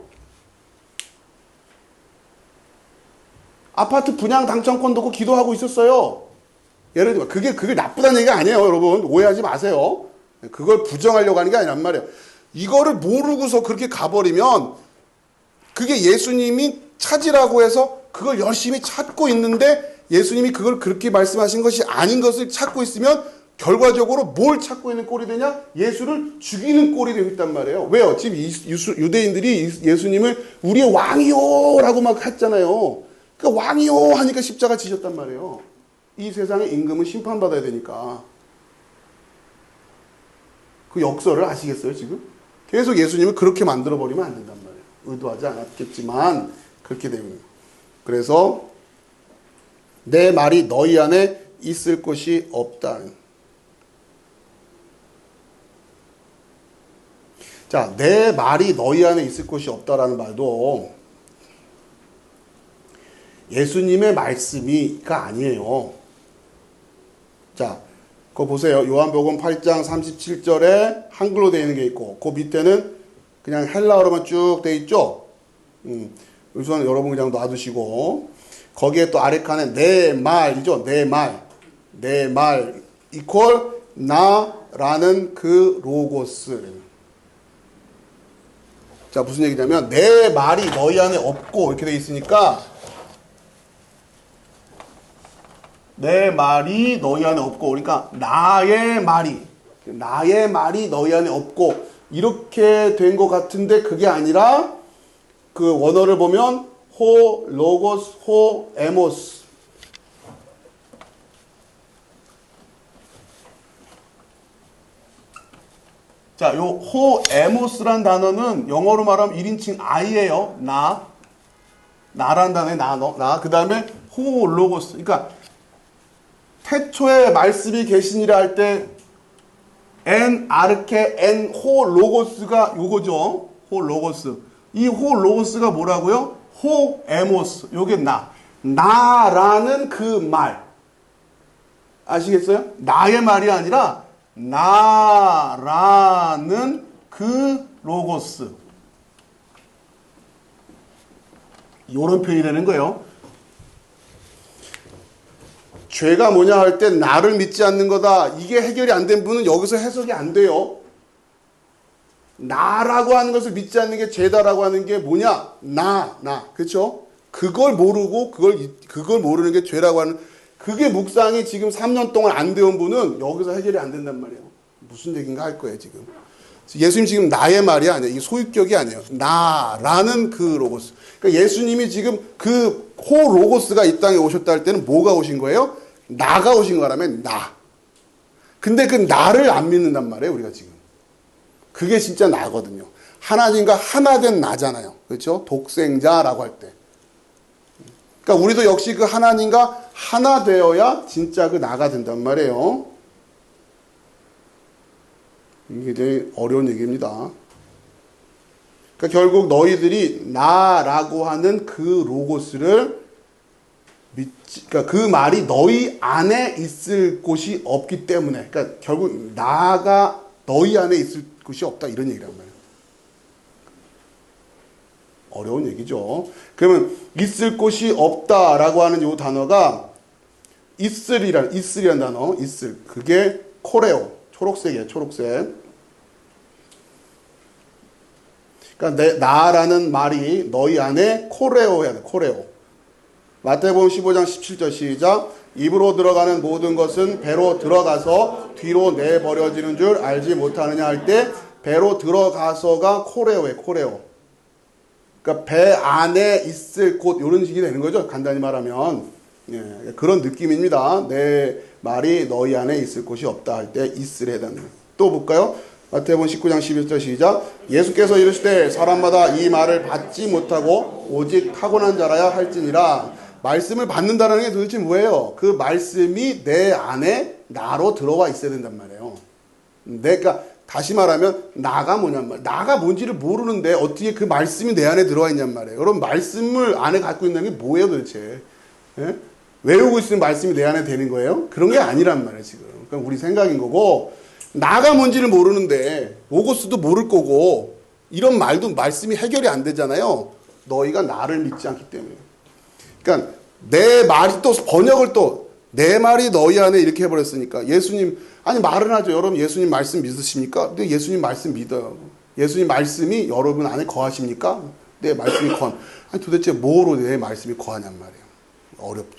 Speaker 1: 아파트 분양 당첨권 놓고 기도하고 있었어요. 예를 들면 그게 나쁘다는 얘기가 아니에요. 여러분 오해하지 마세요. 그걸 부정하려고 하는 게 아니란 말이에요. 이거를 모르고서 그렇게 가버리면 그게 예수님이 찾으라고 해서 그걸 열심히 찾고 있는데 예수님이 그걸 그렇게 말씀하신 것이 아닌 것을 찾고 있으면 결과적으로 뭘 찾고 있는 꼴이 되냐? 예수를 죽이는 꼴이 되고 있단 말이에요. 왜요? 지금 유대인들이 예수님을 우리의 왕이요 라고 막 했잖아요. 그러니까 왕이요 하니까 십자가 지셨단 말이에요. 이 세상의 임금은 심판받아야 되니까. 그 역설을 아시겠어요, 지금? 계속 예수님을 그렇게 만들어버리면 안 된단 말이에요. 의도하지 않았겠지만, 그렇게 됩니다. 그래서, 내 말이 너희 안에 있을 곳이 없다. 자, 내 말이 너희 안에 있을 곳이 없다라는 말도 예수님의 말씀이가 아니에요. 자, 그거 보세요. 요한복음 8장 37절에 한글로 되어 있는 게 있고, 그 밑에는 그냥 헬라어로만 쭉 되어 있죠? 우선 여러분 그냥 놔두시고, 거기에 또 아래 칸에 내 말이죠? 내 말. 내 말, 이퀄, 나라는 그 로고스. 자, 무슨 얘기냐면, 내 말이 너희 안에 없고, 이렇게 되어 있으니까, 내 말이 너희 안에 없고, 그러니까 나의 말이 너희 안에 없고 이렇게 된 것 같은데 그게 아니라 그 원어를 보면 호 로고스 호 에모스. 자, 요 호 에모스란 단어는 영어로 말하면 1인칭 I예요. 나란 단어에 나. 그 다음에 호 로고스. 그러니까 태초에 말씀이 계시니라 할 때 엔 아르케 엔 호 로고스가 요거죠. 호 로고스. 이 호 로고스가 뭐라고요? 호 에모스. 요게 나라는 그 말. 아시겠어요? 나의 말이 아니라 나라는 그 로고스. 요런 표현이 되는 거예요. 죄가 뭐냐 할 때 나를 믿지 않는 거다. 이게 해결이 안 된 분은 여기서 해석이 안 돼요. 나라고 하는 것을 믿지 않는 게 죄다라고 하는 게 뭐냐? 나. 그렇죠? 그걸 모르고 그걸 모르는 게 죄라고 하는, 그게 묵상이 지금 3년 동안 안 되온 분은 여기서 해결이 안 된단 말이에요. 무슨 얘기인가 할 거예요, 지금. 예수님 지금 나의 말이 아니에요. 이게 소유격이 아니에요. 나라는 그 로고스. 그러니까 예수님이 지금 그 호 로고스가 이 땅에 오셨다 할 때는 뭐가 오신 거예요? 나가 오신 거라면 나. 근데 그 나를 안 믿는단 말이에요, 우리가 지금. 그게 진짜 나거든요. 하나님과 하나 된 나잖아요. 그렇죠? 독생자라고 할 때. 그러니까 우리도 역시 그 하나님과 하나 되어야 진짜 그 나가 된단 말이에요. 이게 굉장히 어려운 얘기입니다. 그러니까 결국 너희들이 나라고 하는 그 로고스를 그러니까 그 말이 너희 안에 있을 곳이 없기 때문에, 그러니까 결국 나가 너희 안에 있을 곳이 없다 이런 얘기란 말이에요. 어려운 얘기죠. 그러면 있을 곳이 없다라고 하는 이 단어가 있으리란 단어, 있을. 그게 코레오, 초록색이에요, 초록색. 그러니까 나라는 말이 너희 안에 코레오 해야 돼. 코레오. 마태복음 15장 17절 시작. 입으로 들어가는 모든 것은 배로 들어가서 뒤로 내버려지는 줄 알지 못하느냐 할 때 배로 들어가서가 코레오예요. 코레오. 그러니까 배 안에 있을 곳 이런 식이 되는 거죠. 간단히 말하면. 예, 그런 느낌입니다. 내 말이 너희 안에 있을 곳이 없다 할 때 있으래 해당돼요. 또 볼까요? 마태복음 19장 11절 시작. 예수께서 이르시되 사람마다 이 말을 받지 못하고 오직 타고난 자라야 할지니라. 말씀을 받는다는 게 도대체 뭐예요? 그 말씀이 내 안에 나로 들어와 있어야 된단 말이에요. 그러니까 다시 말하면 나가 뭐냔 말이에요. 나가 뭔지를 모르는데 어떻게 그 말씀이 내 안에 들어와 있냔 말이에요. 여러분 말씀을 안에 갖고 있는 게 뭐예요 도대체? 예? 외우고 있으면 말씀이 내 안에 되는 거예요? 그런 게 아니란 말이에요 지금. 그러니까 우리 생각인 거고 나가 뭔지를 모르는데 로고스도 모를 거고 이런 말씀이 해결이 안 되잖아요. 너희가 나를 믿지 않기 때문에. 그러니까 내 말이 또 번역을 또 내 말이 너희 안에 이렇게 해버렸으니까 예수님 아니 말은 하죠. 여러분 예수님 말씀 믿으십니까? 근데 예수님 말씀 믿어요. 예수님 말씀이 여러분 안에 거하십니까? 내 말씀이 거한 아니 도대체 뭐로 내 말씀이 거하냔 말이에요. 어렵죠.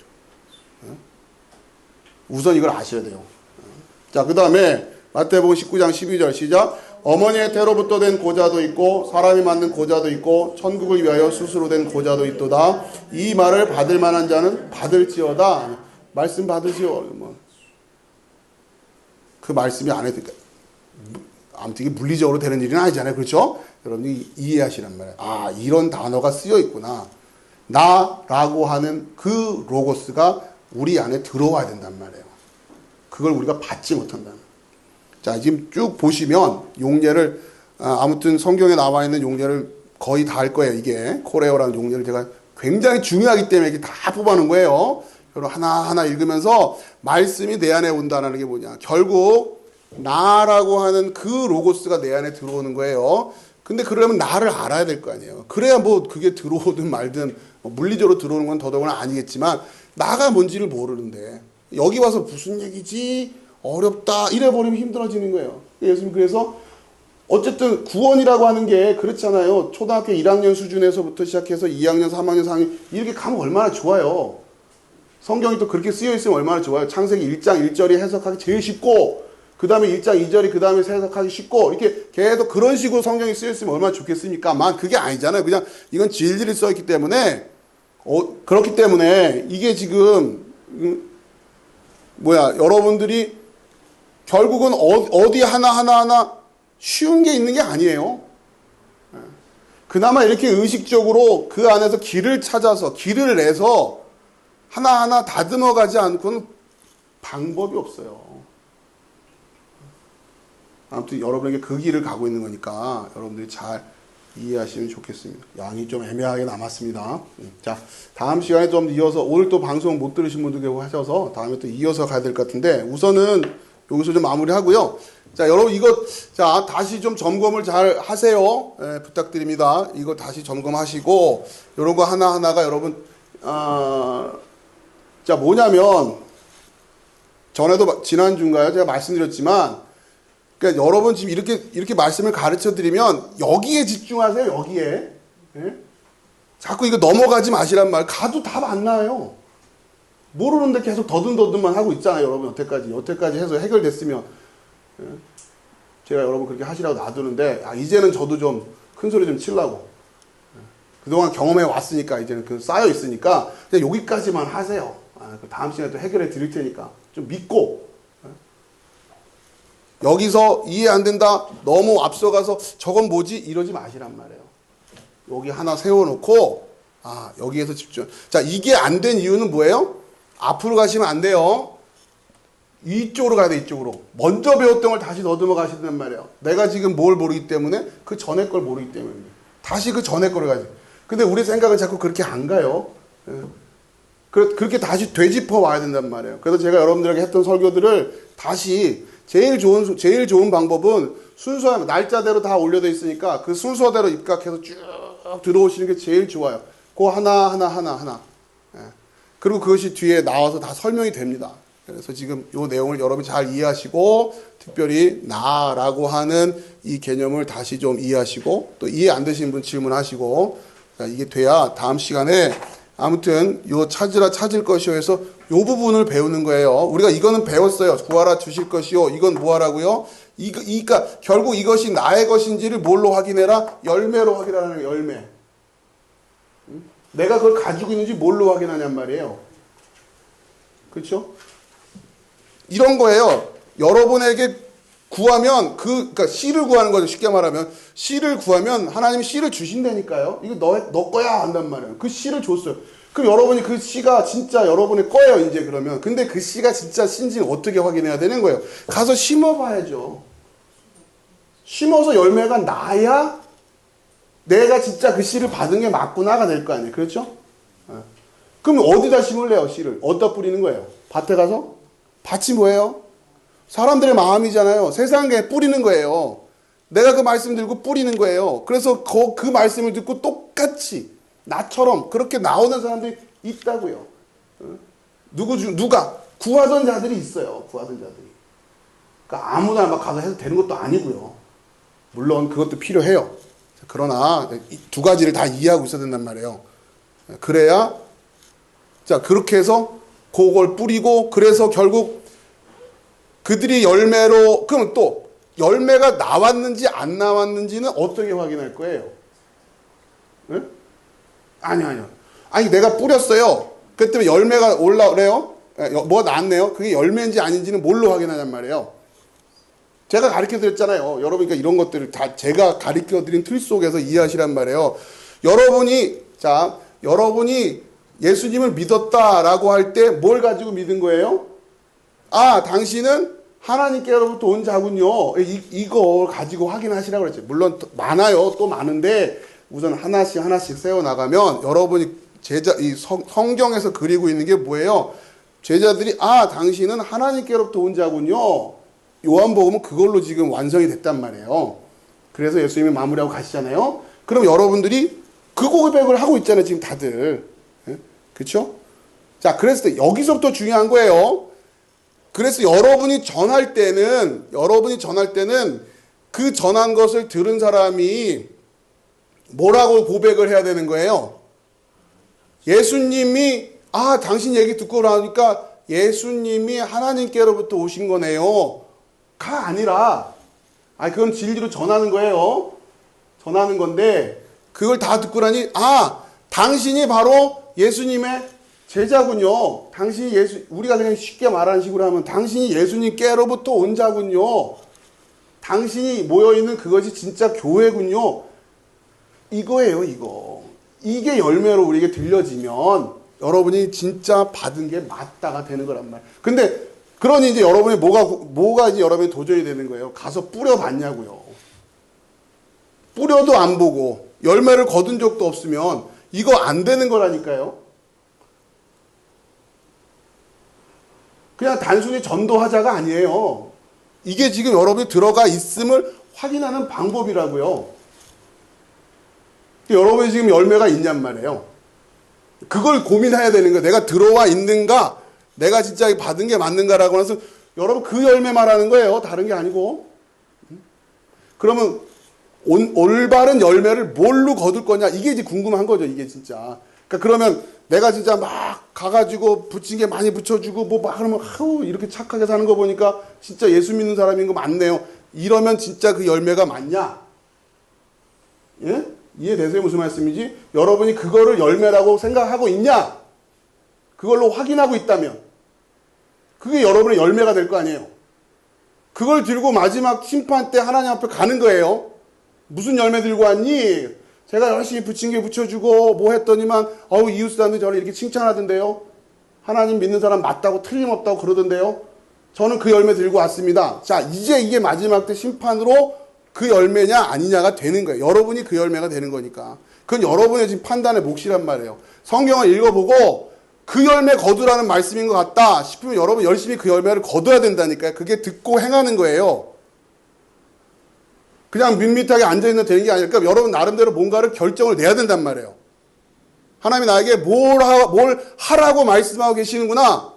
Speaker 1: 우선 이걸 아셔야 돼요. 자, 그 다음에 마태복음 19장 12절 시작. 어머니의 태로부터 된 고자도 있고 사람이 만든 고자도 있고 천국을 위하여 스스로 된 고자도 있도다. 이 말을 받을 만한 자는 받을지어다. 말씀 받으시오. 그 말씀이 안 해도 아무튼 이게 물리적으로 되는 일은 아니잖아요. 그렇죠? 여러분이 이해하시란 말이에요. 아, 이런 단어가 쓰여 있구나. 나라고 하는 그 로고스가 우리 안에 들어와야 된단 말이에요. 그걸 우리가 받지 못한다는 거예요. 자, 지금 쭉 보시면 용례를 아무튼 성경에 나와 있는 용례를 거의 다 할 거예요. 이게 코레오라는 용례를 제가 굉장히 중요하기 때문에 이렇게 다 뽑아놓은 거예요. 여러분 하나하나 읽으면서 말씀이 내 안에 온다는 게 뭐냐. 결국 나라고 하는 그 로고스가 내 안에 들어오는 거예요. 근데 그러려면 나를 알아야 될 거 아니에요. 그래야 뭐 그게 들어오든 말든 물리적으로 들어오는 건 더더구나 아니겠지만 나가 뭔지를 모르는데 여기 와서 무슨 얘기지? 어렵다. 이래버리면 힘들어지는 거예요. 예수님 그래서 어쨌든 구원이라고 하는 게 그렇잖아요. 초등학교 1학년 수준에서부터 시작해서 2학년, 3학년, 4학년 이렇게 가면 얼마나 좋아요. 성경이 또 그렇게 쓰여 있으면 얼마나 좋아요. 창세기 1장 1절이 해석하기 제일 쉽고 그 다음에 1장 2절이 그 다음에 해석하기 쉽고 이렇게 계속 그런 식으로 성경이 쓰여 있으면 얼마나 좋겠습니까만 그게 아니잖아요. 그냥 이건 진리를 써 있기 때문에 그렇기 때문에 이게 지금 여러분들이 결국은 어디 하나 쉬운 게 있는 게 아니에요. 그나마 이렇게 의식적으로 그 안에서 길을 찾아서 길을 내서 하나하나 다듬어 가지 않고는 방법이 없어요. 아무튼 여러분에게 그 길을 가고 있는 거니까 여러분들이 잘 이해하시면 좋겠습니다. 양이 좀 애매하게 남았습니다. 자, 다음 시간에 좀 이어서 오늘 또 방송 못 들으신 분도 계시고 하셔서 다음에 또 이어서 가야 될 것 같은데 우선은 여기서 좀 마무리하고요. 자, 여러분 자 다시 좀 점검을 잘 하세요. 부탁드립니다. 이거 다시 점검하시고 이런 거 하나하나가 여러분 자 뭐냐면 전에도 지난주인가요? 제가 말씀드렸지만 그러니까 여러분 지금 이렇게 말씀을 가르쳐 드리면 여기에 집중하세요. 여기에. 자꾸 이거 넘어가지 마시란 말. 가도 답 안 나와요. 모르는데 계속 더듬더듬만 하고 있잖아요. 여러분 여태까지 해서 해결됐으면 제가 여러분 그렇게 하시라고 놔두는데 이제는 저도 좀 큰 소리 좀 치려고 그동안 경험해 왔으니까 이제는 그 쌓여 있으니까 그냥 여기까지만 하세요. 그 다음 시간에 또 해결해 드릴 테니까 좀 믿고 여기서 이해 안 된다 너무 앞서가서 저건 뭐지 이러지 마시란 말이에요. 여기 하나 세워놓고 여기에서 집중. 자, 이게 안 된 이유는 뭐예요? 앞으로 가시면 안 돼요. 이쪽으로 가야 돼. 이쪽으로 먼저 배웠던 걸 다시 더듬어 가시단 말이에요. 내가 지금 뭘 모르기 때문에 그 전에 걸 모르기 때문에 다시 그 전에 거를 가야지. 근데 우리 생각은 자꾸 그렇게 안 가요. 그렇게 다시 되짚어 와야 된단 말이에요. 그래서 제가 여러분들에게 했던 설교들을 다시 제일 좋은 방법은 순서야 날짜대로 다 올려져 있으니까 그 순서대로 입각해서 쭉 들어오시는 게 제일 좋아요. 그 하나. 그리고 그것이 뒤에 나와서 다 설명이 됩니다. 그래서 지금 이 내용을 여러분이 잘 이해하시고 특별히 나라고 하는 이 개념을 다시 좀 이해하시고 또 이해 안 되시는 분 질문하시고 이게 돼야 다음 시간에 아무튼 요 찾으라 찾을 것이요 해서 요 부분을 배우는 거예요. 우리가 이거는 배웠어요. 구하라 주실 것이요. 이건 뭐 하라고요? 그러니까 결국 이것이 나의 것인지를 뭘로 확인해라? 열매로 확인하라는 거예요. 열매. 내가 그걸 가지고 있는지 뭘로 확인하냔 말이에요. 그렇죠? 이런 거예요. 여러분에게 구하면 그러니까 씨를 구하는 거죠. 쉽게 말하면 씨를 구하면 하나님이 씨를 주신다니까요. 이거 너 거야 한단 말이에요. 그 씨를 줬어요. 그럼 여러분이 그 씨가 진짜 여러분의 거예요. 이제 그러면 근데 그 씨가 진짜 씨인지는 어떻게 확인해야 되는 거예요? 가서 심어봐야죠. 심어서 열매가 나야 내가 진짜 그 씨를 받은 게 맞구나가 될 거 아니에요. 그렇죠? 그럼 어디다 심을래요? 씨를 어디다 뿌리는 거예요? 밭에 가서? 밭이 뭐예요? 사람들의 마음이잖아요. 세상에 뿌리는 거예요. 내가 그 말씀 들고 뿌리는 거예요. 그래서 그 말씀을 듣고 똑같이 나처럼 그렇게 나오는 사람들이 있다고요. 누가? 구하던 자들이 있어요. 구하던 자들이. 그러니까 아무나 막 가서 해도 되는 것도 아니고요. 물론 그것도 필요해요. 그러나 이 두 가지를 다 이해하고 있어야 된단 말이에요. 그래야 자 그렇게 해서 그걸 뿌리고 그래서 결국 그들이 열매로 그럼 또 열매가 나왔는지 안 나왔는지는 어떻게 확인할 거예요? 네? 아니요. 아니 내가 뿌렸어요. 그렇기 때문에 열매가 올라오래요. 뭐가 나왔네요. 그게 열매인지 아닌지는 뭘로 확인하냔 말이에요. 제가 가르쳐 드렸잖아요. 여러분, 그러니까 이런 것들을 다 제가 가르쳐 드린 틀 속에서 이해하시란 말이에요. 여러분이 예수님을 믿었다라고 할 때 뭘 가지고 믿은 거예요? 아, 당신은 하나님께로부터 온 자군요. 이걸 가지고 확인하시라고 그랬죠. 물론 많아요. 또 많은데 우선 하나씩 세워나가면 여러분이 성경에서 그리고 있는 게 뭐예요? 제자들이 아, 당신은 하나님께로부터 온 자군요. 요한복음은 그걸로 지금 완성이 됐단 말이에요. 그래서 예수님이 마무리하고 가시잖아요. 그럼 여러분들이 그 고백을 하고 있잖아요. 지금 다들. 그렇죠? 자, 그랬을 때 여기서부터 중요한 거예요. 그래서 여러분이 전할 때는 그 전한 것을 들은 사람이 뭐라고 고백을 해야 되는 거예요? 예수님이 당신 얘기 듣고 나니까 예수님이 하나님께로부터 오신 거네요. 가 아니라 그건 진리로 전하는 거예요. 전하는 건데 그걸 다 듣고 나니 당신이 바로 예수님의 제자군요. 우리가 그냥 쉽게 말하는 식으로 하면 당신이 예수님께로부터 온 자군요. 당신이 모여있는 그것이 진짜 교회군요. 이거예요, 이거. 이게 열매로 우리에게 들려지면 여러분이 진짜 받은 게 맞다가 되는 거란 말이에요. 근데 그러니 이제 여러분이 뭐가 이제 여러분이 도전이 되는 거예요. 가서 뿌려봤냐고요. 뿌려도 안 보고 열매를 거둔 적도 없으면 이거 안 되는 거라니까요. 그냥 단순히 전도하자가 아니에요. 이게 지금 여러분이 들어가 있음을 확인하는 방법이라고요. 여러분이 지금 열매가 있냔 말이에요. 그걸 고민해야 되는 거예요. 내가 들어와 있는가? 내가 진짜 받은 게 맞는가라고 해서 여러분 그 열매 말하는 거예요. 다른 게 아니고. 그러면 올바른 열매를 뭘로 거둘 거냐? 이게 이제 궁금한 거죠. 이게 진짜. 그러면 내가 진짜 막 가가지고 붙인 게 많이 붙여주고 막 그러면 이렇게 착하게 사는 거 보니까 진짜 예수 믿는 사람인 거 맞네요. 이러면 진짜 그 열매가 맞냐? 예? 이해되세요? 무슨 말씀인지? 여러분이 그거를 열매라고 생각하고 있냐? 그걸로 확인하고 있다면 그게 여러분의 열매가 될 거 아니에요. 그걸 들고 마지막 심판 때 하나님 앞에 가는 거예요. 무슨 열매 들고 왔니? 제가 열심히 붙인 게 붙여주고 뭐 했더니만 이웃사람들이 저를 이렇게 칭찬하던데요. 하나님 믿는 사람 맞다고 틀림없다고 그러던데요. 저는 그 열매 들고 왔습니다. 자, 이제 이게 마지막 때 심판으로 그 열매냐 아니냐가 되는 거예요. 여러분이 그 열매가 되는 거니까. 그건 여러분의 지금 판단의 몫이란 말이에요. 성경을 읽어보고 그 열매 거두라는 말씀인 것 같다 싶으면 여러분 열심히 그 열매를 거둬야 된다니까요. 그게 듣고 행하는 거예요. 그냥 밋밋하게 앉아있는 되는 게 아니라 그러니까 여러분 나름대로 뭔가를 결정을 내야 된단 말이에요. 하나님이 나에게 뭘 하라고 말씀하고 계시는구나.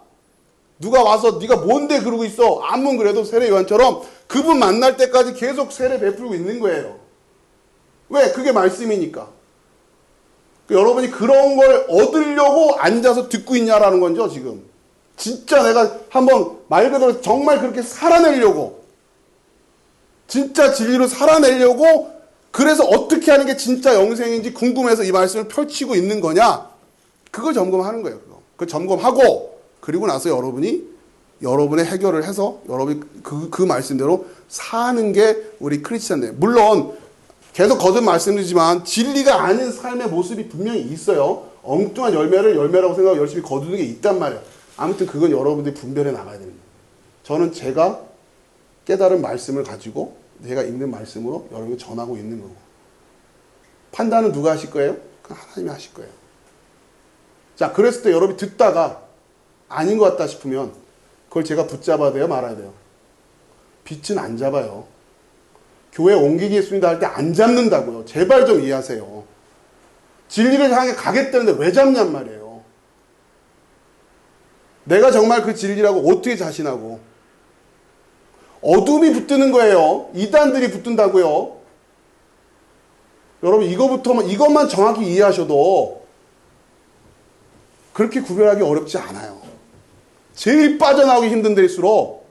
Speaker 1: 누가 와서 네가 뭔데 그러고 있어. 아무튼 그래도 세례 요한처럼 그분 만날 때까지 계속 세례 베풀고 있는 거예요. 왜? 그게 말씀이니까. 여러분이 그런 걸 얻으려고 앉아서 듣고 있냐라는 거죠, 지금. 진짜 내가 한번 말 그대로 정말 그렇게 살아내려고, 진짜 진리로 살아내려고, 그래서 어떻게 하는 게 진짜 영생인지 궁금해서 이 말씀을 펼치고 있는 거냐? 그걸 점검하는 거예요. 그거 점검하고, 그리고 나서 여러분이 여러분의 해결을 해서 여러분이 그 말씀대로 사는 게 우리 크리스찬들. 물론 계속 거듭 말씀드리지만 진리가 아닌 삶의 모습이 분명히 있어요. 엉뚱한 열매라고 생각하고 열심히 거두는 게 있단 말이에요. 아무튼 그건 여러분들이 분별해 나가야 됩니다. 저는 제가 깨달은 말씀을 가지고 제가 읽는 말씀으로 여러분에게 전하고 있는 거고. 판단은 누가 하실 거예요? 그건 하나님이 하실 거예요. 자, 그랬을 때 여러분이 듣다가 아닌 것 같다 싶으면 그걸 제가 붙잡아야 돼요? 말아야 돼요? 빛은 안 잡아요. 교회 옮기겠습니다 할 때 안 잡는다고요. 제발 좀 이해하세요. 진리를 향해 가겠다는데 왜 잡냔 말이에요. 내가 정말 그 진리라고 어떻게 자신하고. 어둠이 붙드는 거예요. 이단들이 붙든다고요. 여러분 이것만 정확히 이해하셔도 그렇게 구별하기 어렵지 않아요. 제일 빠져나오기 힘든 데일수록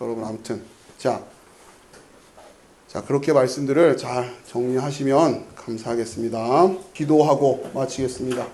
Speaker 1: 여러분 아무튼 자 그렇게 말씀들을 잘 정리하시면 감사하겠습니다. 기도하고 마치겠습니다.